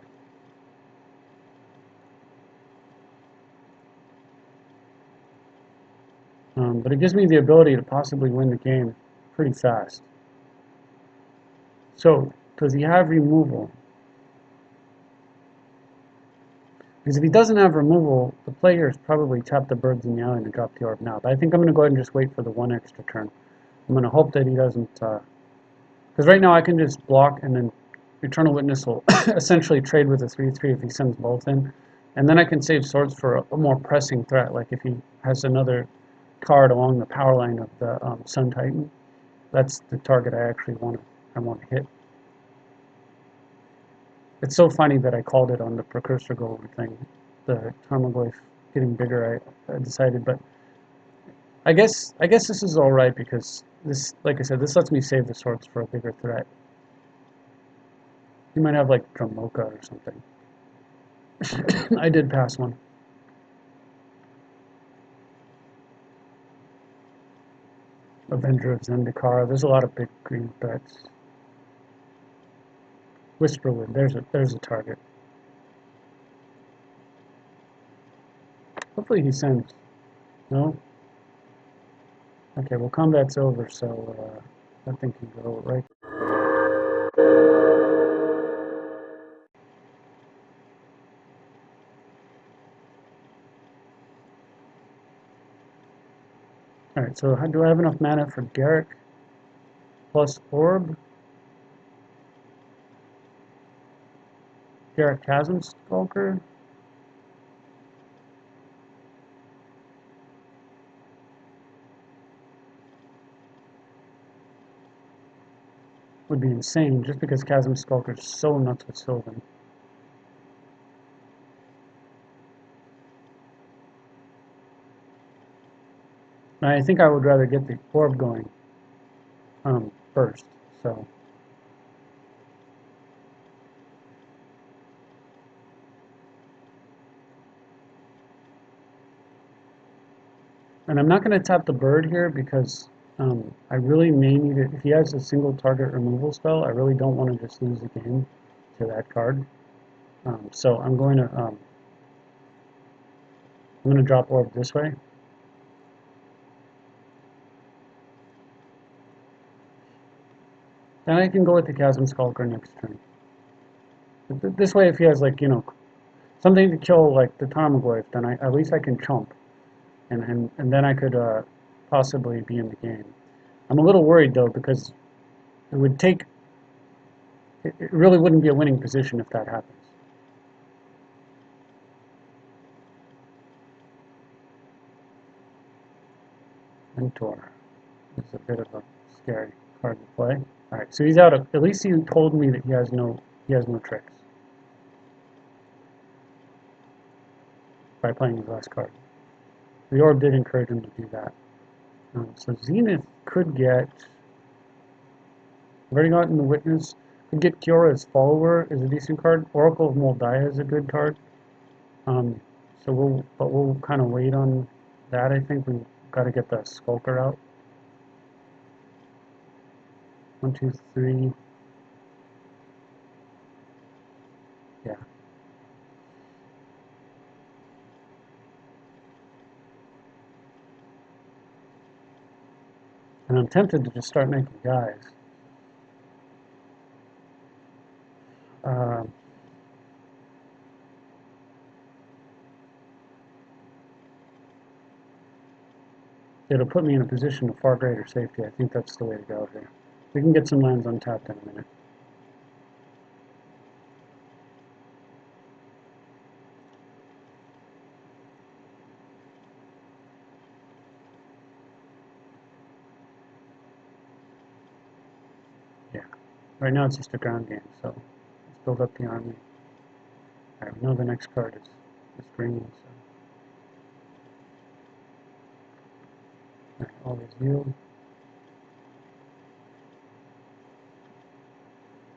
But it gives me the ability to possibly win the game pretty fast. So, does he have removal? Because if he doesn't have removal, the play here is probably tap the birds in the alley and drop the orb now. But I think I'm going to go ahead and just wait for the one extra turn. I'm going to hope that he doesn't... Because right now I can just block, and then Eternal Witness will essentially trade with a 3-3 if he sends both in. And then I can save swords for a more pressing threat, like if he has another card along the power line of the Sun Titan. That's the target I actually want to hit. It's so funny that I called it on the Precursor Golem thing, the Tarmogoyf getting bigger, I decided, but I guess this is alright because this, like I said, this lets me save the swords for a bigger threat. You might have like Dramoka or something. I did pass one. Avenger of Zendikar. There's a lot of big green threats. Whisperwood. There's a target. Hopefully he sends. No. Okay. Well, combat's over, so I think he can go right. All right. So do I have enough mana for Garrick plus Orb? Garrick Chasm Stalker. Would be insane just because Chasm Skulker is so nuts with Sylvan. I think I would rather get the orb going first. So. And I'm not going to tap the bird here because I really may need it. If he has a single target removal spell, I really don't want to just lose the game to that card. So I'm going to drop orb this way. Then I can go with the Chasm Skulker next turn. This way, if he has like something to kill like the Tarmogoyf, then at least I can chump, and then I could possibly be in the game. I'm a little worried though because it would take. It really wouldn't be a winning position if that happens. Mentor is a bit of a scary card to play. All right, so he's out of. At least he told me that he has no tricks by playing his last card. The orb did encourage him to do that. So Zenith could get. I've already gotten the Witness. Could get Kyora's Follower is a decent card. Oracle of Moldiah is a good card. So we'll kind of wait on that. I think we've got to get the Skulker out. 1, 2, 3. Yeah. And I'm tempted to just start making guys. It'll put me in a position of far greater safety. I think that's the way to go here. We can get some lands untapped in a minute. Yeah. Right now it's just a ground game, so let's build up the army. Alright, we know the next card is green, so. Alright, always yield.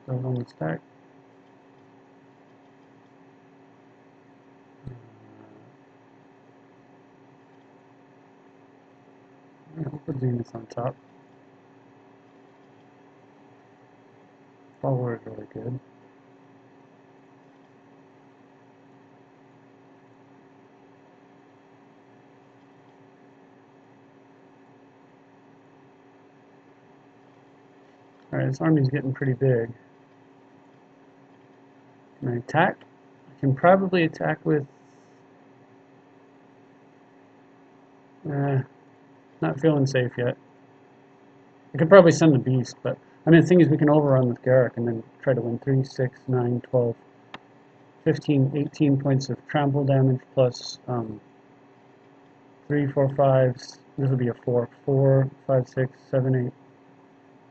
Build on the stack. We'll put Zenith on top. Follower is really good. Alright, this army's getting pretty big. Can I attack? I can probably attack with... not feeling safe yet. I could probably send the Beast, but... I mean, the thing is, we can overrun with Garrick and then try to win 3, 6, 9, 12, 15, 18 points of trample damage plus 3, 4, 5. This will be a 4. 4, 5, 6, 7, 8,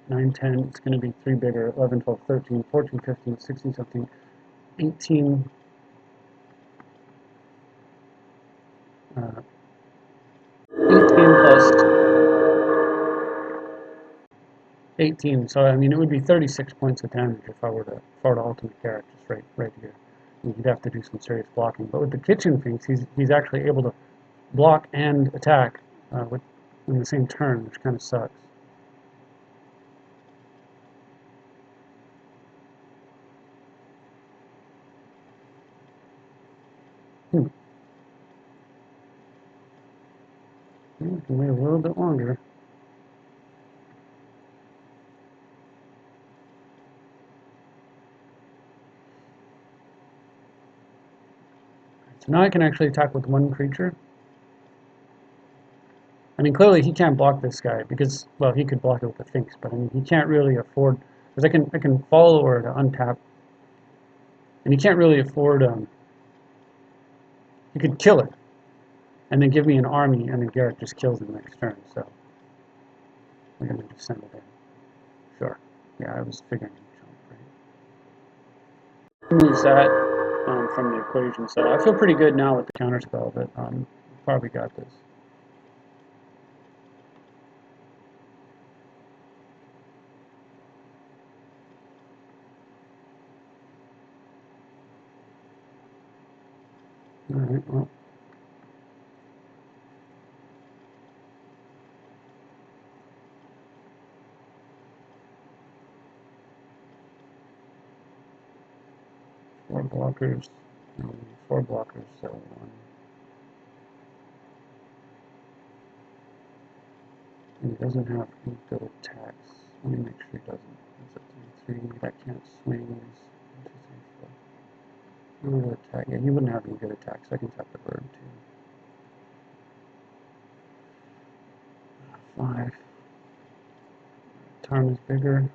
9, 10. It's going to be 3 bigger. 11, 12, 13, 14, 15, 16 something. 18. 18 plus 18. So I mean, it would be 36 points of damage if I were to ultimate Garrett just right here. And he'd have to do some serious blocking. But with the kitchen things, he's actually able to block and attack in the same turn, which kind of sucks. We can wait a little bit longer. So now I can actually attack with one creature. I mean, clearly he can't block this guy because, well, he could block it with the Sphinx, but I mean, he can't really afford, because I can follow her to untap, and he can't really afford, he could kill it, and then give me an army, and then Garrett just kills him next turn, so we're going to just send it in. Sure. Yeah, I was figuring right. Moves that from the equation, so I feel pretty good now with the counterspell, but probably got this. Alright, well. Four blockers, no, 4 blockers, so 1. And he doesn't have any good attacks. Let me make sure he doesn't. That's a 3, 3. That can't swing. 1, 2, 3, 4. No good attack. Yeah, he wouldn't have any good attacks. I can tap the bird too. 5. Tarn is bigger.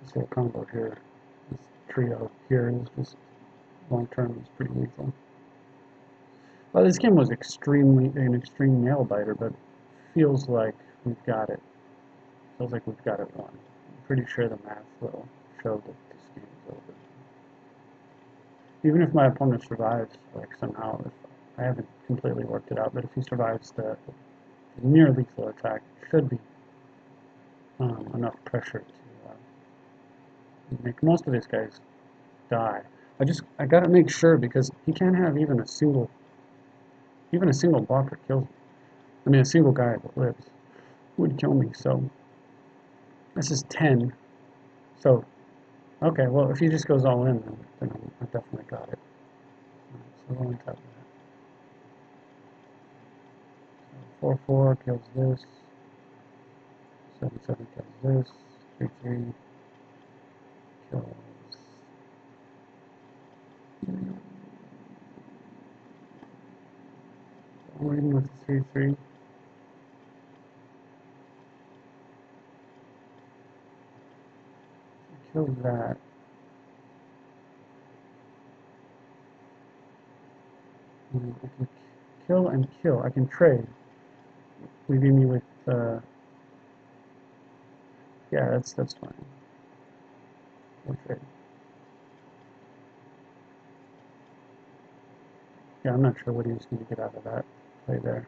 This whole combo here is trio here is just long term is pretty lethal. Well, this game was an extreme nail biter, but feels like we've got it. Feels like we've got it won. I'm pretty sure the math will show that this game is over. Even if my opponent survives, like somehow, if I haven't completely worked it out, but if he survives the near lethal attack, it should be enough pressure to make most of these guys die. I gotta make sure because he can't have even a single blocker kills me. I mean, a single guy that lives would kill me. So this is 10. So okay, well if he just goes all in, then I definitely got it. So we'll untap that. 4/4 kills this. 7/7 kills this. 3/3 kills. I'm reading with 3/3. Kill that. And I can kill and kill. I can trade, leaving me with yeah, that's fine. We'll trade. Yeah, I'm not sure what he was going to get out of that play there.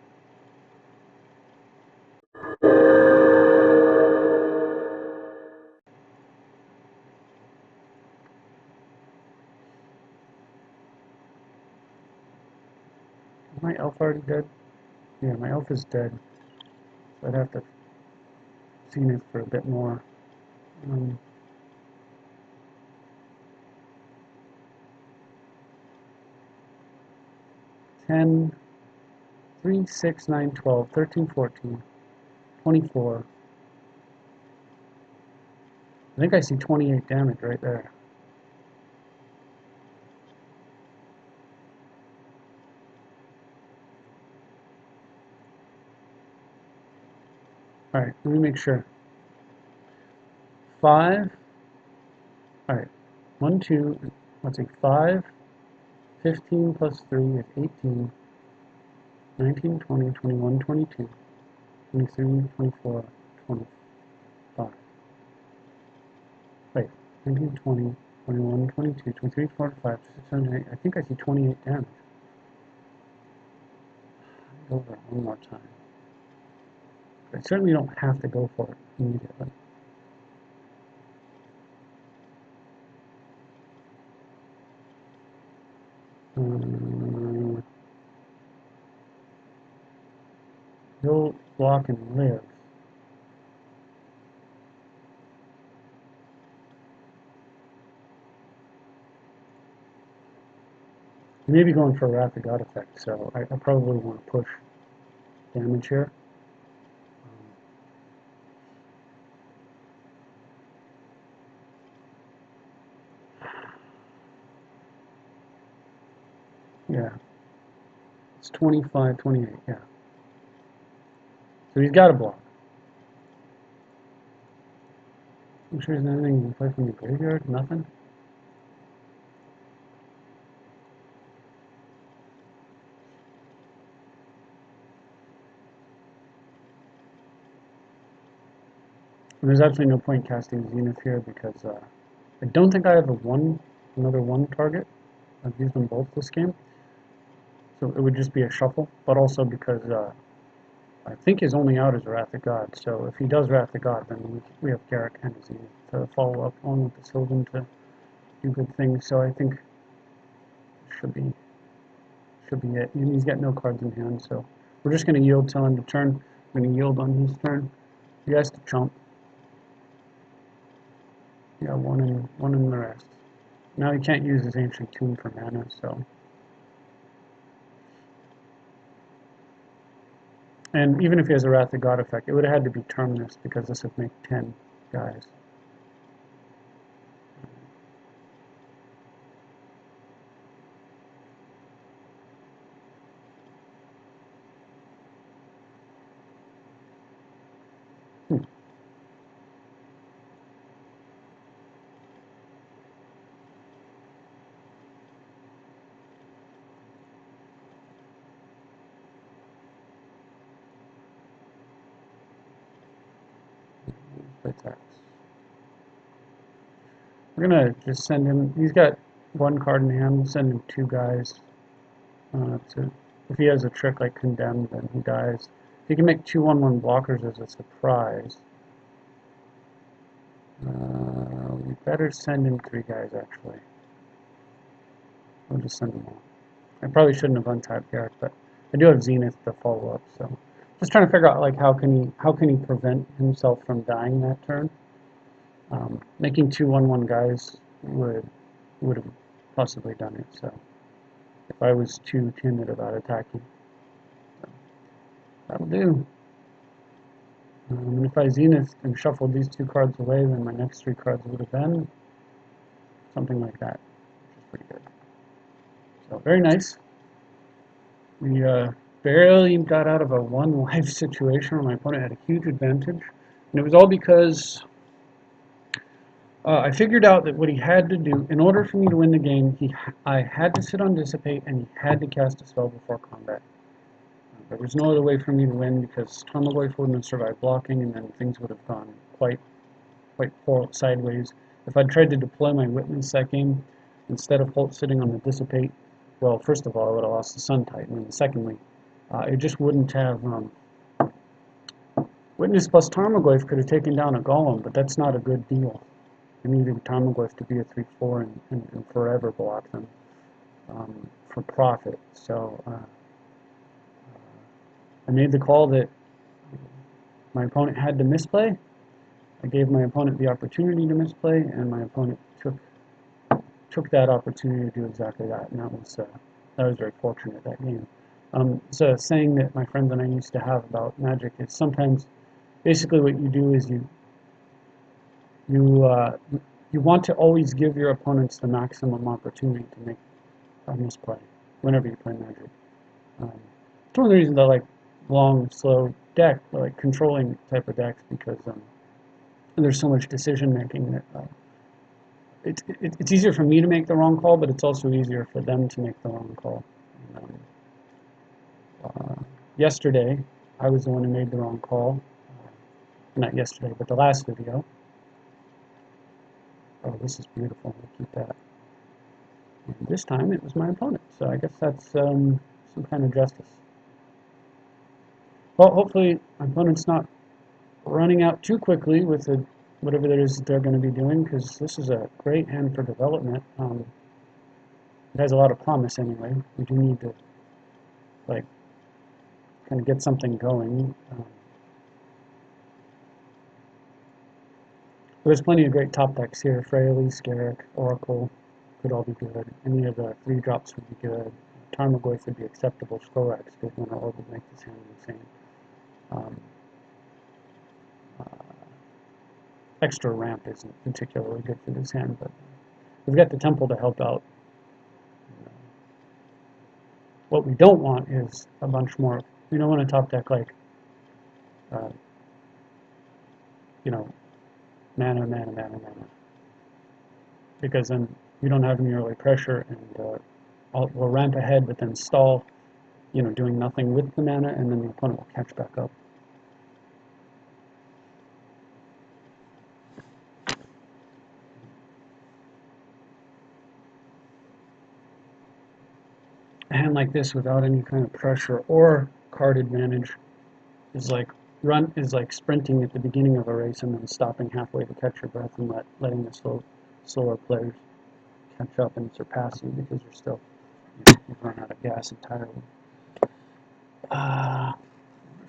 Is my elf already dead? Yeah, my elf is dead. So I'd have to see it for a bit more. 10, 3, 6, 9, 12, 13, 14, 24. I think I see 28 damage right there. Alright, let me make sure. 5. Alright, 1, 2, let's see, 5, 15 plus 3 is 18, 19, 20, 21, 22, 23, 24, 25. Wait, 19, 20, 21, 22, 23, 25, 26, 7, 8. I think I see 28 damage. Go over it one more time. I certainly don't have to go for it immediately. He'll block and live. He may be going for a Wrath of God effect, so I probably want to push damage here. Yeah. It's 25, 28, yeah. So he's got a block. I'm sure there's anything you can play from the graveyard. Nothing? And there's absolutely no point casting Zenith here because I don't think I have another one target. I've used them both this game. So it would just be a shuffle, but also because I think his only out is Wrath of God. So if he does Wrath of God, then we have Garrick and Zenith to follow up on with the Sylvan to do good things. So I think should be it. And he's got no cards in hand, so we're just going to yield till end of turn. We're going to yield on his turn. He has to chump. Yeah, one in the rest. Now he can't use his Ancient Tomb for mana, so. And even if he has a Wrath of God effect, it would have had to be Terminus because this would make 10 guys. play tax. We're gonna just send him. He's got one card in hand. We'll send him 2 guys. If he has a trick like Condemned, then he dies. He can make 2/1/1 blockers as a surprise. We better send him 3 guys actually. We'll just send them all. I probably shouldn't have untapped Garrick, but I do have Zenith to follow up, so just trying to figure out like how can he prevent himself from dying that turn. Making 2/1/1 guys would have possibly done it. So if I was too timid about attacking, so that'll do. And if I Zenith and shuffled these 2 cards away, then my next 3 cards would have been something like that, which is pretty good. So very nice. We barely got out of a 1 life situation where my opponent had a huge advantage, and it was all because I figured out that what he had to do in order for me to win the game, I had to sit on Dissipate and he had to cast a spell before combat. There was no other way for me to win because Tarmogoyf wouldn't have survived blocking, and then things would have gone quite poor sideways. If I'd tried to deploy my Witness that game, instead of sitting on the Dissipate, well, first of all, I would have lost the Sun Titan, and secondly, it just wouldn't have... Witness plus Tarmogoyf could have taken down a Golem, but that's not a good deal. I needed Tarmogoyf to be a 3/4 and forever block them for profit. So I made the call that my opponent had to misplay. I gave my opponent the opportunity to misplay, and my opponent took that opportunity to do exactly that, and that was very fortunate that game. So a saying that my friends and I used to have about Magic is sometimes basically what you do is you want to always give your opponents the maximum opportunity to make a misplay whenever you play Magic. It's one of the reasons I like long, slow deck, like controlling type of decks, because there's so much decision making that it's easier for me to make the wrong call, but it's also easier for them to make the wrong call. Yesterday, I was the one who made the wrong call. Not yesterday, but the last video. Oh, this is beautiful. We'll keep that. And this time it was my opponent, so I guess that's some kind of justice. Well, hopefully my opponent's not running out too quickly with whatever it is they're going to be doing, because this is a great hand for development. It has a lot of promise anyway. We do need to like kind of get something going. There's plenty of great top decks here. Fraley, Scarrick, Oracle could all be good. Any of the 3-drops would be good. Tarmogoyf would be acceptable. Skorak's good when Orb would make this hand insane. Extra ramp isn't particularly good for this hand, but we've got the Temple to help out. What we don't want is a bunch more. We don't want a top deck like, mana, because then we don't have any early pressure, and we'll ramp ahead, but then stall, doing nothing with the mana, and then the opponent will catch back up. A hand like this without any kind of pressure or card advantage is like sprinting at the beginning of a race and then stopping halfway to catch your breath and letting the slower players catch up and surpass you because you've run out of gas entirely. My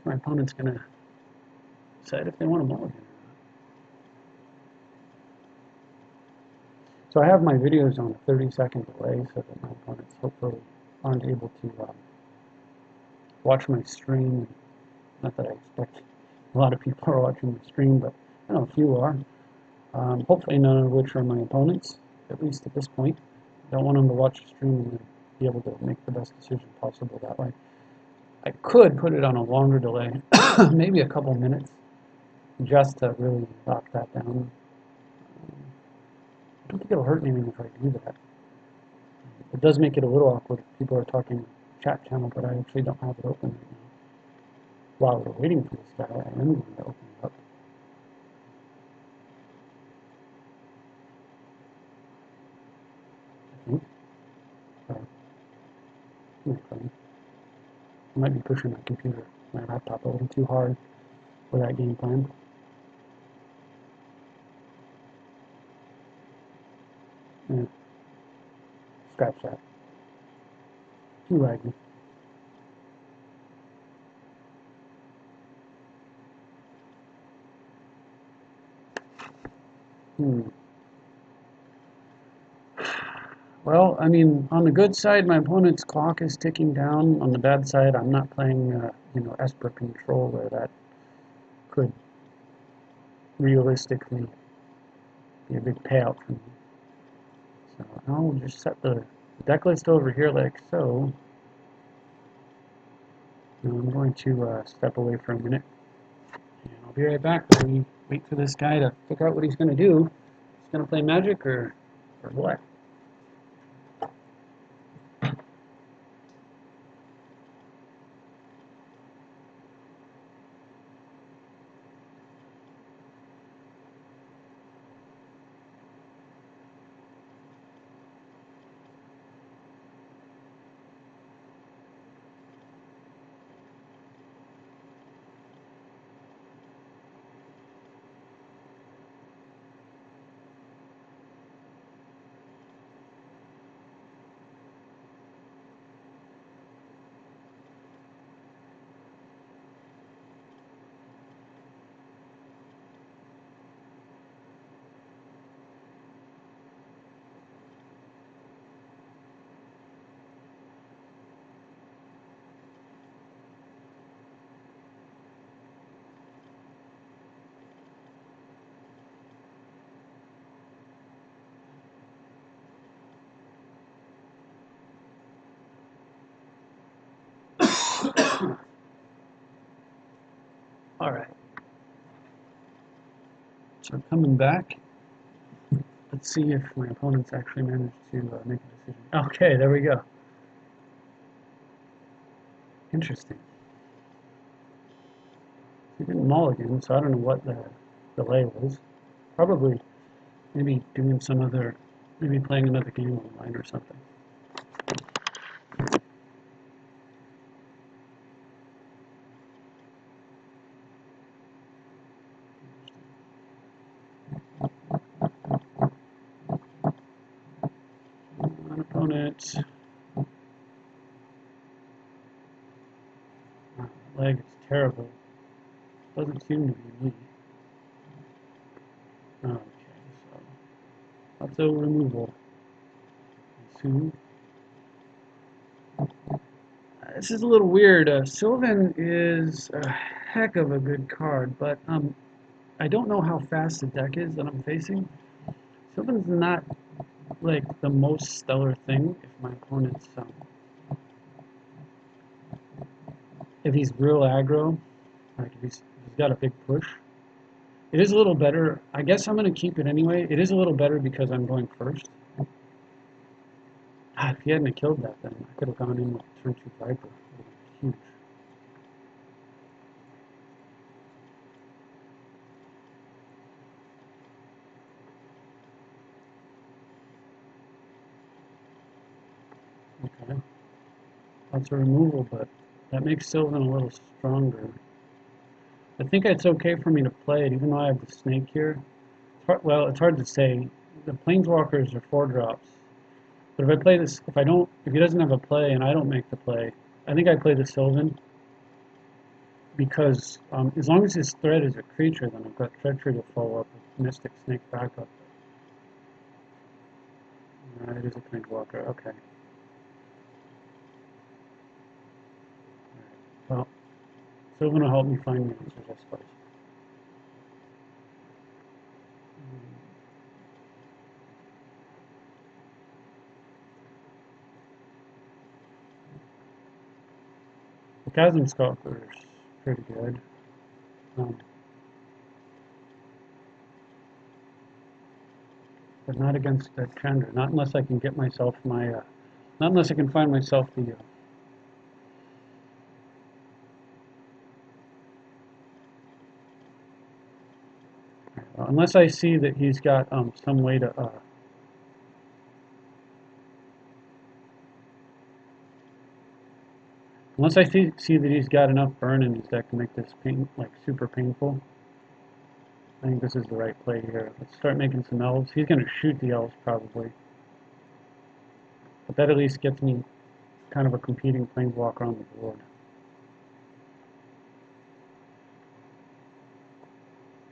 opponent's gonna decide if they want to mulligan or not. So I have my videos on a 30-second delay so that my opponents hopefully aren't able to watch my stream. Not that I expect a lot of people are watching the stream, but I know a few are. Hopefully none of which are my opponents, at least at this point. I don't want them to watch the stream and be able to make the best decision possible that way. I could put it on a longer delay, maybe a couple minutes, just to really lock that down. I don't think it'll hurt anything if I do that. It does make it a little awkward if people are talking in the chat channel, but I actually don't have it open right now. While we're waiting for this guy, I am going to open it up. Okay. I might be pushing my computer, my laptop a little too hard for that game plan. Yeah. Scratch that. Too laggy. Well, I mean, on the good side, my opponent's clock is ticking down. On the bad side, I'm not playing, Esper controller. That could realistically be a big payout for me. So I'll just set the deck list over here like so. And I'm going to step away for a minute. And I'll be right back while we wait for this guy to figure out what he's going to do. He's going to play Magic or what? All right. So coming back, let's see if my opponent's actually managed to make a decision. Okay, there we go. Interesting. He didn't mulligan, so I don't know what the delay was. Probably maybe doing some other, maybe playing another game online or something. On opponent. Leg is terrible. Doesn't seem to be me. Okay, so auto removal. Two. This is a little weird. Sylvan is a heck of a good card, but I don't know how fast the deck is that I'm facing. Sylvan's not like the most stellar thing if my opponent's if he's real aggro, like if he's got a big push. It is a little better. I guess I'm going to keep it anyway. It is a little better because I'm going first. If he hadn't killed that, then I could have gone in with turn 2 Viper. It would have been huge. Okay. That's a removal, but that makes Sylvan a little stronger. I think it's okay for me to play it, even though I have the snake here. Well, it's hard to say. The planeswalkers are 4 drops. But if I play this, if he doesn't have a play and I don't make the play, I think I play the Sylvan. Because as long as his threat is a creature, then I've got Treachery to follow up with Mystic Snake backup. It is a planeswalker, okay. Well, Sylvan will help me find the answers, I suppose. The Chasm Stalker is pretty good. But not against the Chandra. Not unless I can get myself my, not unless I can find myself the, unless I see that he's got some way to, Unless I see that he's got enough burn in his deck to make this like super painful. I think this is the right play here. Let's start making some elves. He's going to shoot the elves probably. But that at least gets me kind of a competing planeswalker on the board.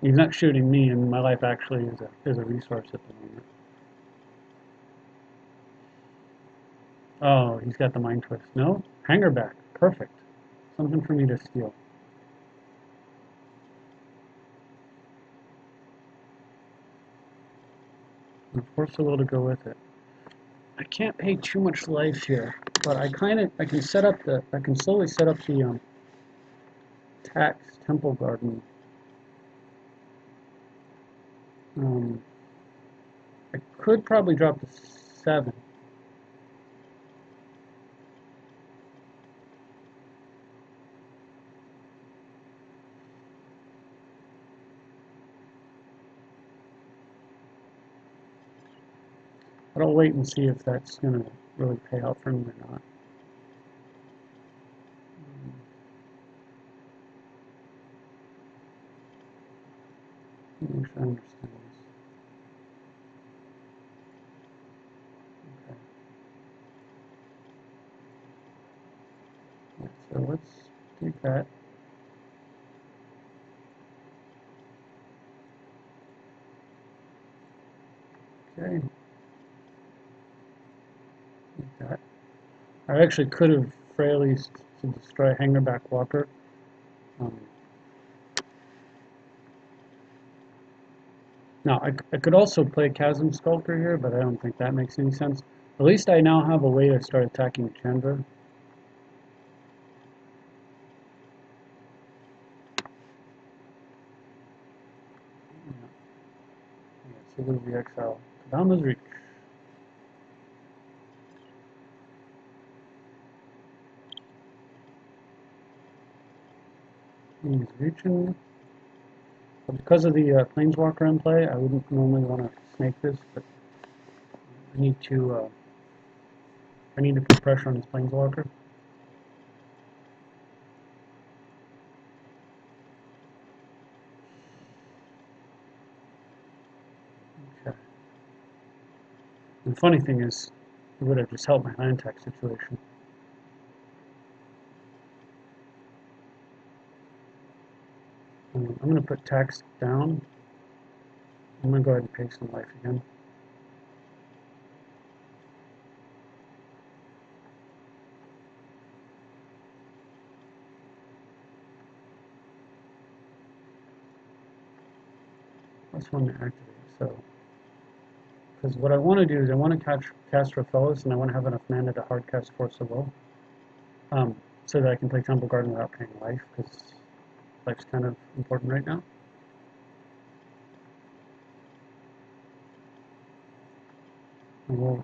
He's not shooting me, and my life actually is a resource at the moment. Oh, he's got the Mind Twist. No? Hanger back. Perfect. Something for me to steal. And of course, the will to go with it. I can't pay too much life here, but I can set up I can slowly set up the tax temple garden. I could probably drop to 7. But I'll wait and see if that's going to really pay out for me or not. Make sure I understand this. Okay. Yeah, so let's take that. Okay. Like that. I actually could have Fraley's to destroy Hangerback Walker. Now, I could also play Chasm Sculptor here, but I don't think that makes any sense. At least I now have a way to start attacking Chandra. Yeah, so there's the exile. Kadama's Reach. He's reaching. But because of the Planeswalker in play, I wouldn't normally want to snake this, but I need to put pressure on his Planeswalker. Okay. And the funny thing is, it would have just helped my land tax situation. I'm going to put tax down. I'm going to go ahead and pay some life again. Plus 1 to activate. So, because what I want to do is I want to cast Raphaelis, and I want to have enough mana to hardcast Force of Will, so that I can play Temple Garden without paying life, because life's kind of important right now. And we'll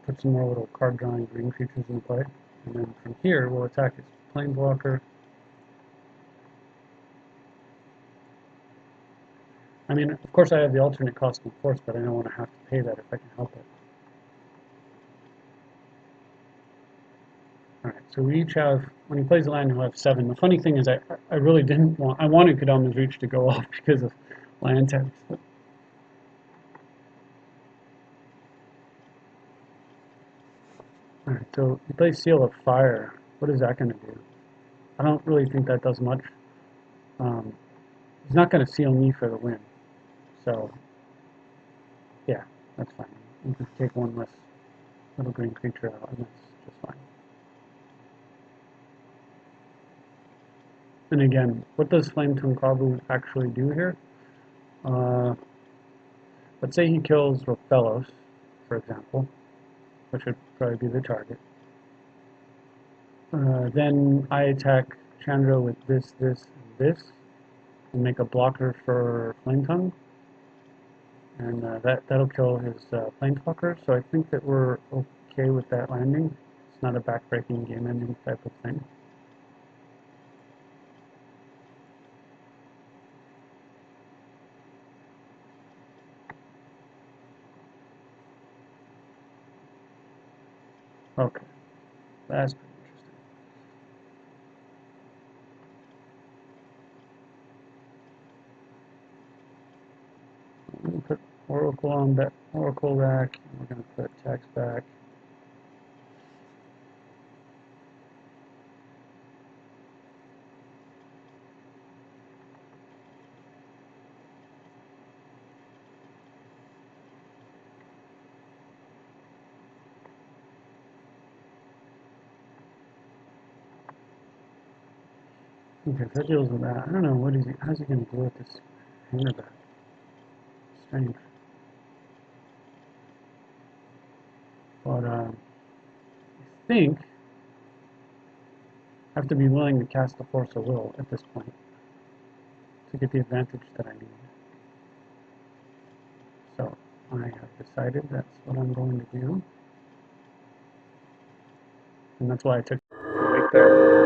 put some more little card drawing green creatures in play, and then from here we'll attack his Planeswalker. I mean, of course I have the alternate cost of Force, but I don't want to have to pay that if I can help it. Alright, so we each have, when he plays a land, he'll have 7. The funny thing is I really didn't want, I wanted Kadama's Reach to go off because of land tax. Alright, so he plays Seal of Fire. What is that going to do? I don't really think that does much. He's not going to seal me for the win. So, yeah, that's fine. You can take one less little green creature out, and that's just fine. And again, what does Flame Tongue Kabu actually do here? Let's say he kills Raphaelis, for example, which would probably be the target. Then I attack Chandra with this, this, and this, and make a blocker for Flame Tongue. And that'll kill his Planeswalker, so I think that we're okay with that landing. It's not a backbreaking game-ending type of thing. Okay, that's pretty interesting. Oracle on that Oracle rack. We're going to put tax back. Okay, so that deals with that. I don't know how's he going to deal with this hanger back. Strange. But I think I have to be willing to cast the force of will at this point to get the advantage that I need. So I have decided that's what I'm going to do. And that's why I took right there.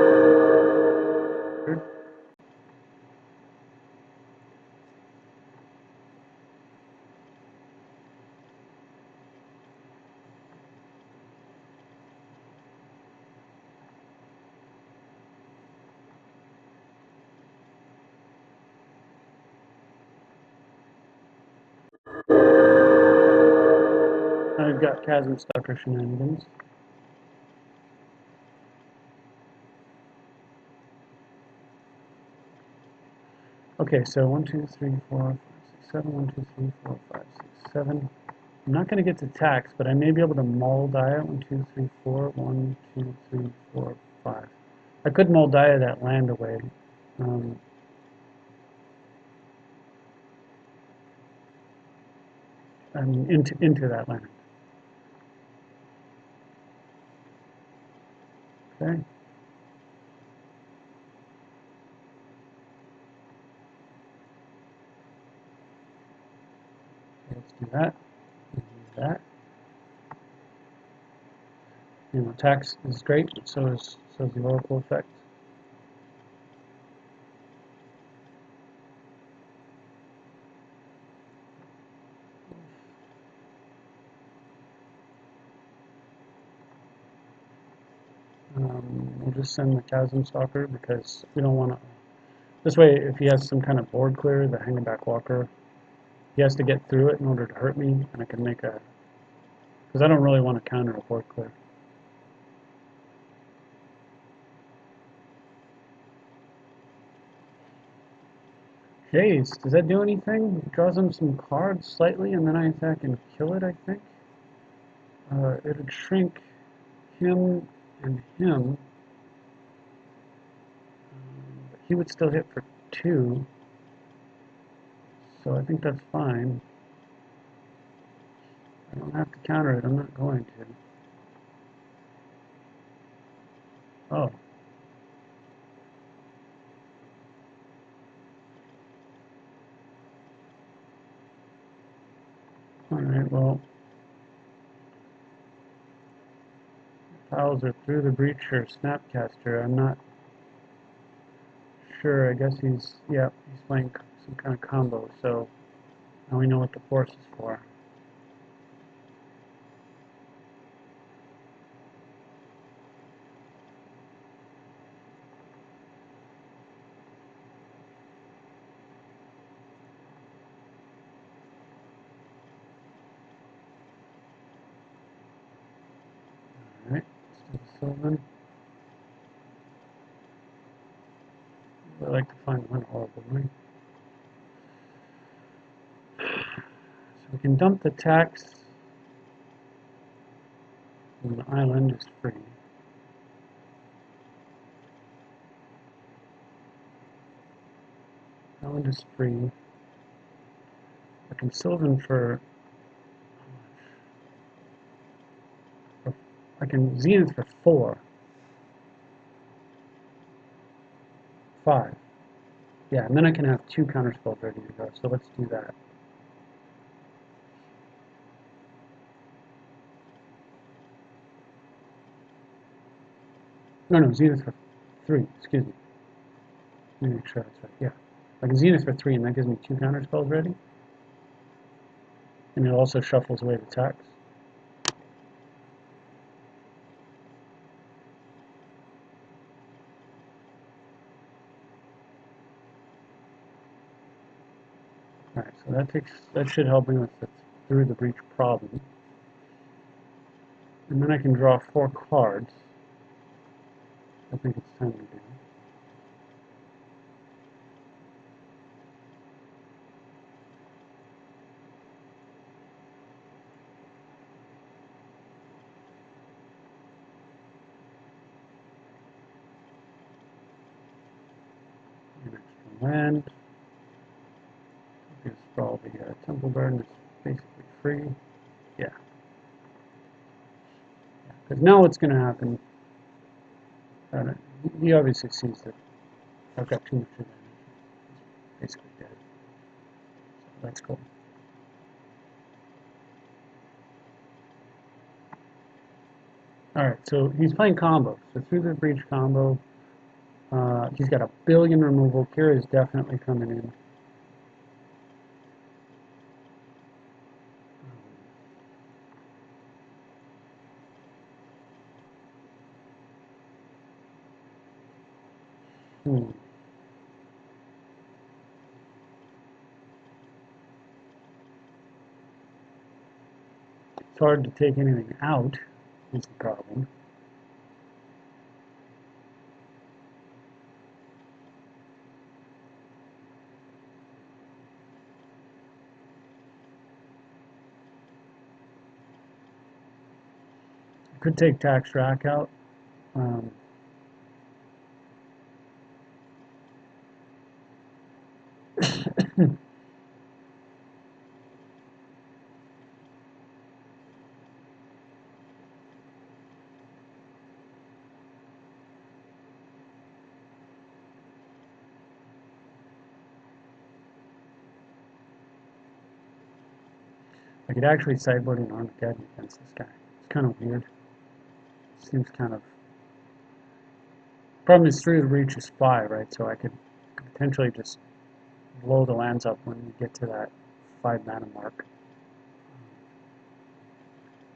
I've got Chasm Stalker shenanigans. Okay, so 1, 2, 3, 4, 5, 6, 7, 1, 2, 3, 4, 5, 6, 7. I'm not going to get to tax, but I may be able to mull dia. 1, 2, 3, 4, 1, 2, 3, 4, 5. I could mull dia that land away. I mean, into that land. Okay. Let's do that. Do that. You know, tax is great, but so is the oracle effect. We'll just send the Chasm Stalker because we don't want to. This way, if he has some kind of board clear, the Hangback Walker, he has to get through it in order to hurt me, and I can make a. Because I don't really want to counter a board clear. Jace, does that do anything? It draws him some cards slightly, and then I attack and kill it, I think. It would shrink him and him. But he would still hit for 2. So I think that's fine. I don't have to counter it. I'm not going to. Oh. Alright, well. Piles are through the breacher, Snapcaster. I'm not sure. I guess he's playing some kind of combo. So now we know what the force is for. Alright, let's do the Sylvan. I like to find one horrible ring. So we can dump the tax, and the island is free. Island is free. I can Sylvan for. I can Zenith for 4. 5. Yeah, and then I can have 2 counterspells ready to go. So let's do that. No, Zenith for 3. Excuse me. Let me make sure that's right. Yeah. I can Zenith for 3, and that gives me 2 counterspells ready. And it also shuffles away the tax. Alright, so that should help me with the through the breach problem. And then I can draw 4 cards. I think it's time to do. An extra land. Because for all the temple garden is basically free. Yeah. Because now what's going to happen, he obviously sees that I've got too much advantage. He's basically dead. So that's cool. Alright, so he's playing combo. So through the breach combo, he's got a billion removal. Kira is definitely coming in. It's hard to take anything out, is the problem. I could take tax rack out. I could actually sideboard an Armageddon against this guy. It's kind of weird. Seems kind of... Problem is through the breach is 5, right? So I could potentially just blow the lands up when we get to that 5 mana mark.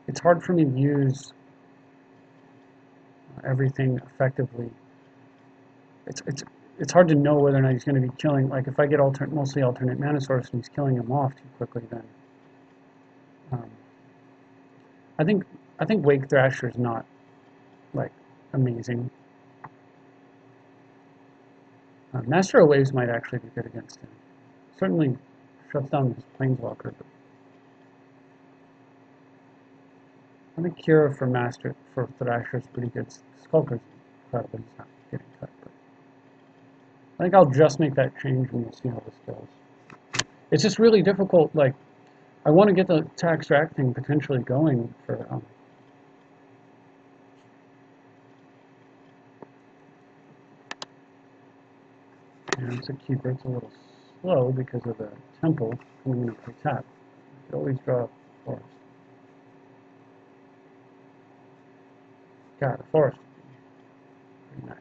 It's hard for me to use everything effectively. It's hard to know whether or not he's going to be killing. Like if I get mostly alternate mana source and he's killing him off too quickly, then I think Wake Thrasher is not like amazing. Master of Waves might actually be good against him. Certainly shuts down his Planeswalker. But I think Kira for Thrasher is pretty good. Skulker's incredible. He's not getting cut. But I think I'll just make that change and we'll see how this goes. It's just really difficult. Like I want to get the tax rack thing potentially going for. And it's a keeper. It's a little slow because of the temple coming in for tap. You could always draw a forest. God, a forest. Pretty nice.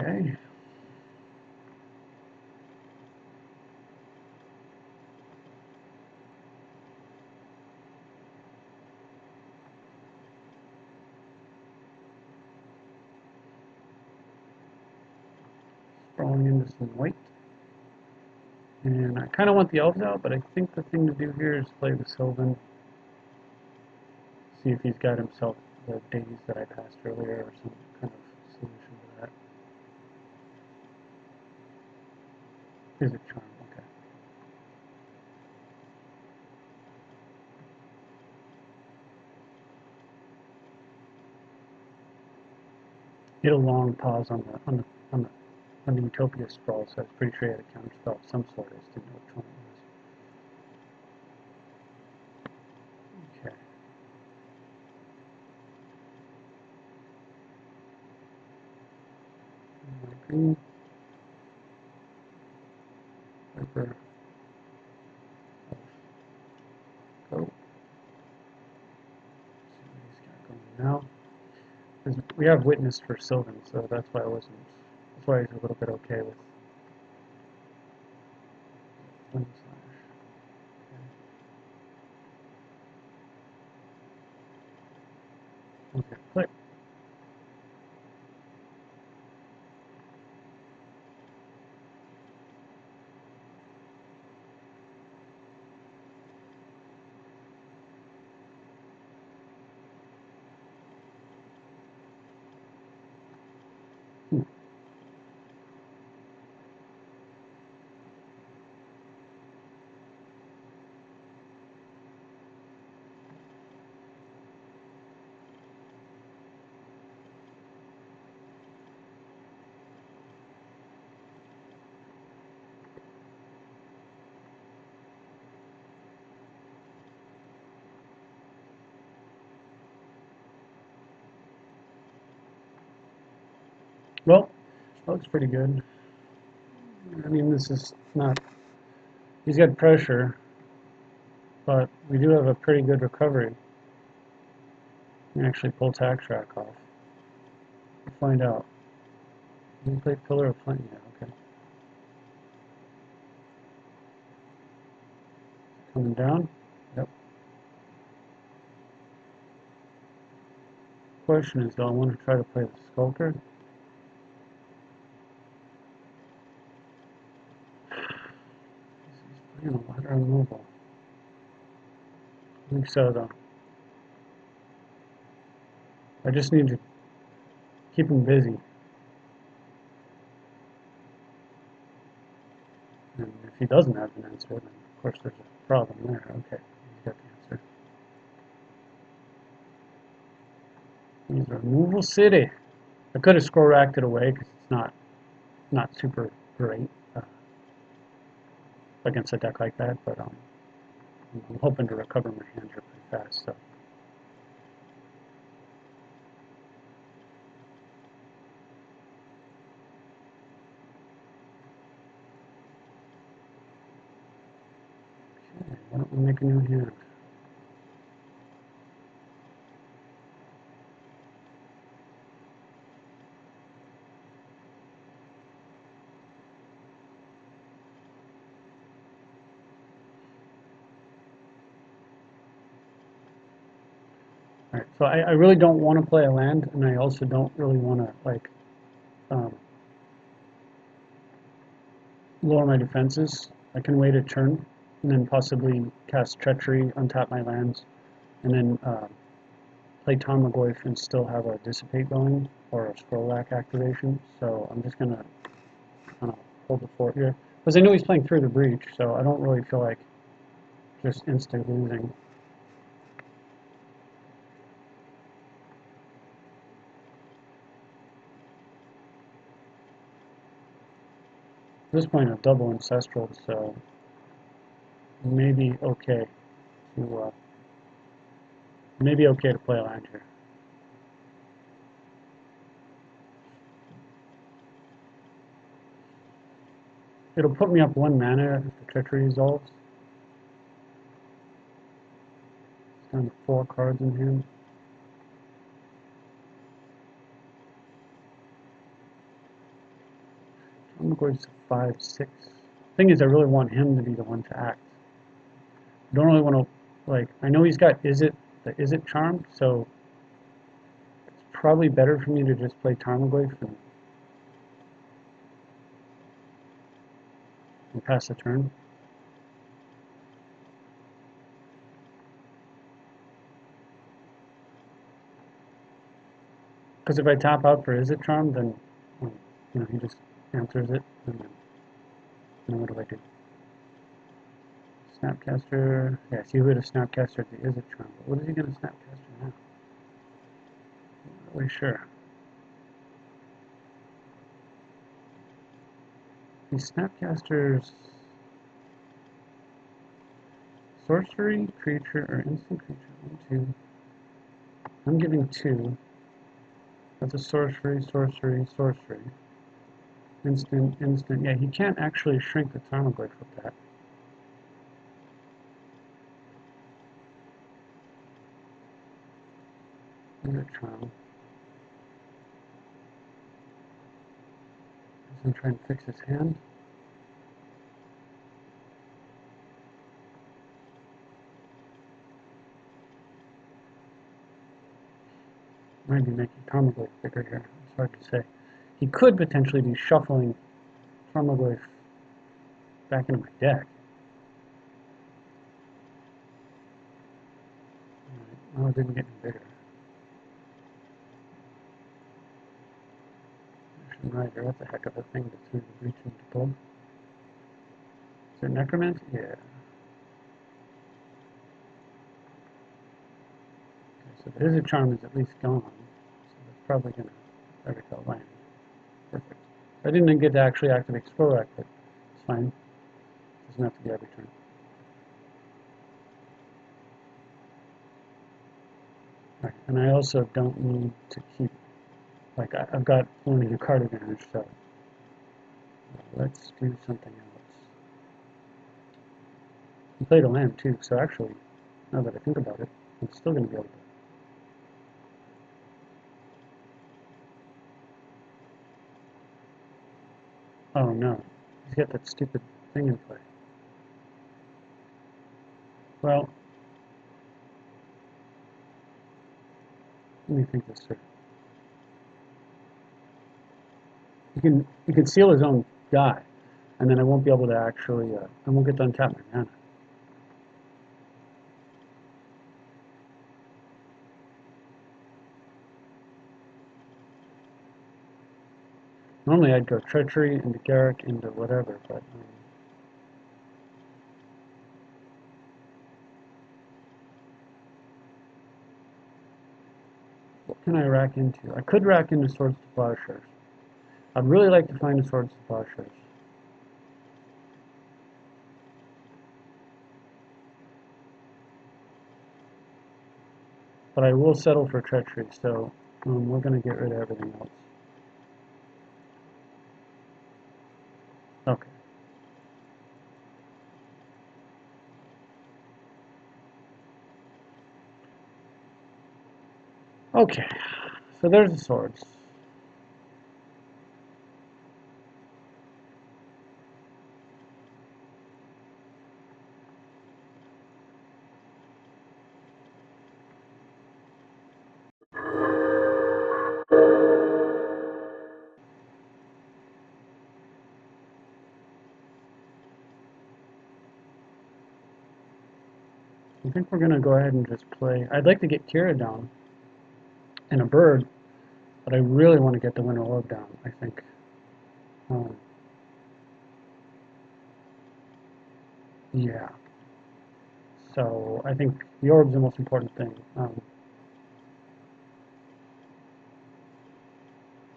Okay. Sprawling into some white. And I kind of want the elves out, but I think the thing to do here is play the Sylvan. See if he's got himself the days that I passed earlier or some kind of solution to that. Is it charm? Okay. Get a long pause on the Utopia scroll, so I was pretty sure he had a counterspell of some sort. I just didn't know which one it was. Okay. Green. Viper. Go. See what he's got going now. We have witness for Sylvan, so that's why I wasn't. That's why he's a little bit okay with. Flame Slash. Okay. Okay, click. Well, looks pretty good. I mean, this is not, he's got pressure, but we do have a pretty good recovery. We can actually pull tack track off. We'll find out. Can we play pillar of flame? Yeah, okay. Coming down? Yep. Question is, do I want to try to play the skulker? He's playing a lot of removal. I think so, though. I just need to keep him busy. And if he doesn't have an answer, then of course there's a problem there. Okay, he's got the answer. He's removal city. I could have score racked it away because it's not super great against a deck like that, but I'm hoping to recover my hand here pretty fast. So. Okay, why don't we make a new hand? Alright, so I really don't want to play a land, and I also don't really want to, like, lower my defenses. I can wait a turn, and then possibly cast Treachery, untap my lands, and then play Tarmogoyf and still have a Dissipate going, or a Scroll Rack activation. So I'm just going to kind of hold the fort here. Because I know he's playing through the breach, so I don't really feel like just instant losing. At this point, a double Ancestral, so maybe okay to play a land here. It'll put me up 1 mana if the Treachery resolves. It's down to 4 cards in hand. I'm going to 5/6. Thing is, I really want him to be the one to act. I don't really want to, like, I know he's got the Is It charm, so it's probably better for me to just play Tarmogoyf and pass the turn. Because if I tap out for Is It charm, then he just answers it, and then what do I do? Snapcaster, yes, he would have Snapcastered the Is It charm, but what is he going to Snapcaster now? I'm not really sure. He Snapcasters sorcery, creature, or instant creature. 1, 2. I'm giving 2. That's a sorcery, sorcery, sorcery. Instant, instant. Yeah, he can't actually shrink the Tarmogoyf with that. Charm. I'm trying to fix his hand. Might be making Tarmogoyf bigger here. It's hard to say. He could potentially be shuffling Tarmogoyf back into my deck. Right. Oh, it didn't get any bigger. Right here, that's a heck of a thing to through the breach into pull. Is it Necromancy? Yeah. Okay, so the Izzet Charm is at least gone. So that's probably gonna, there we go, land. Perfect. I didn't get to actually activate Explorer, but it's fine. Doesn't have to be every turn. Right. And I also don't need to keep, like, I've got only the card advantage, so let's do something else. I played a land too, so actually, now that I think about it, I'm still going to be able to. Oh no, he's got that stupid thing in play. Well, let me think this through. He can seal his own guy, and then I won't be able to actually, I won't get to untap my mana. Normally I'd go Treachery into Garrick into whatever, but what can I rack into? I could rack into Swords to Plowshares. I'd really like to find a Swords to Plowshares. But I will settle for Treachery, so we're going to get rid of everything else. Okay. Okay, so there's the swords. I think we're going to go ahead and just play. I'd like to get Kira down and a bird, but I really want to get the Winter Orb down, I think. Yeah. So I think the orb's the most important thing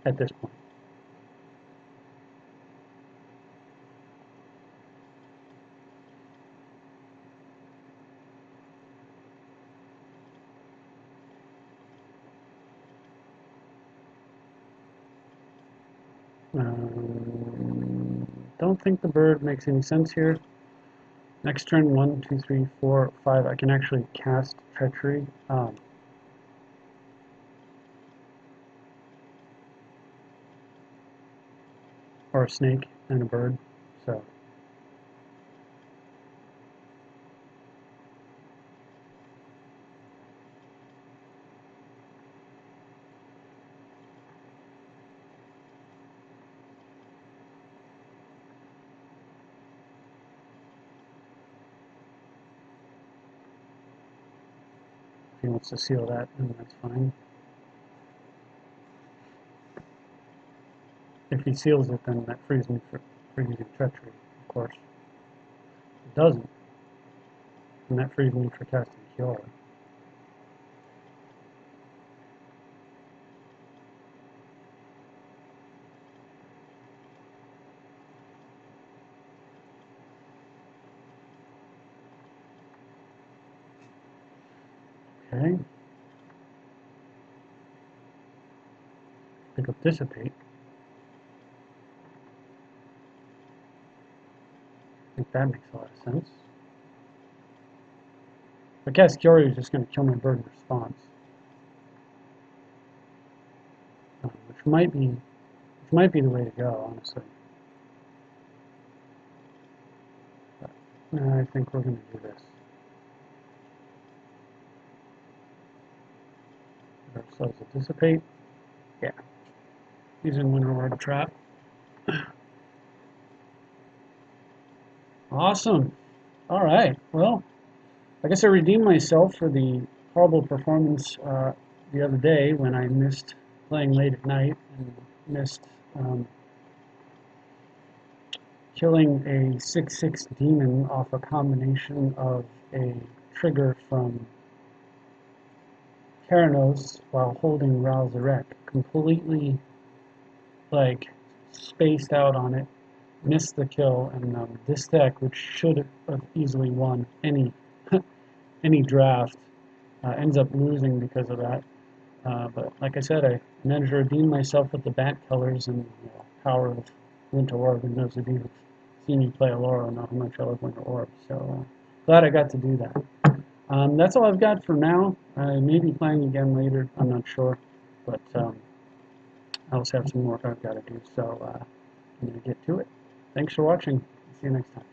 at this point. Don't think the bird makes any sense here. Next turn, 1, 2, 3, 4, 5. I can actually cast Treachery. Or a snake and a bird. So. If he wants to seal that, then that's fine. If he seals it, then that frees me for using Treachery, of course. If it doesn't, and that frees me for casting Cure. Okay. Pick up Dissipate. I think that makes a lot of sense. But Cast Cure is just going to kill my bird in response. Which might be the way to go, honestly. But, I think we're going to do this. ourselves a dissipate. Yeah, using Winter Orb Trap. Awesome. All right. Well, I guess I redeemed myself for the horrible performance the other day when I missed playing late at night and missed killing a 6/6 demon off a combination of a trigger from Keranos while holding Ralzarek. Completely, like, spaced out on it, missed the kill, and this deck, which should have easily won any any draft, ends up losing because of that. But like I said, I managed to redeem myself with the bat colors and power of Winter Orb, and those of you who've seen me play Alora know how much I love Winter Orb. So glad I got to do that. That's all I've got for now. I may be playing again later, I'm not sure, but I also have some work I've got to do, so I'm going to get to it. Thanks for watching. See you next time.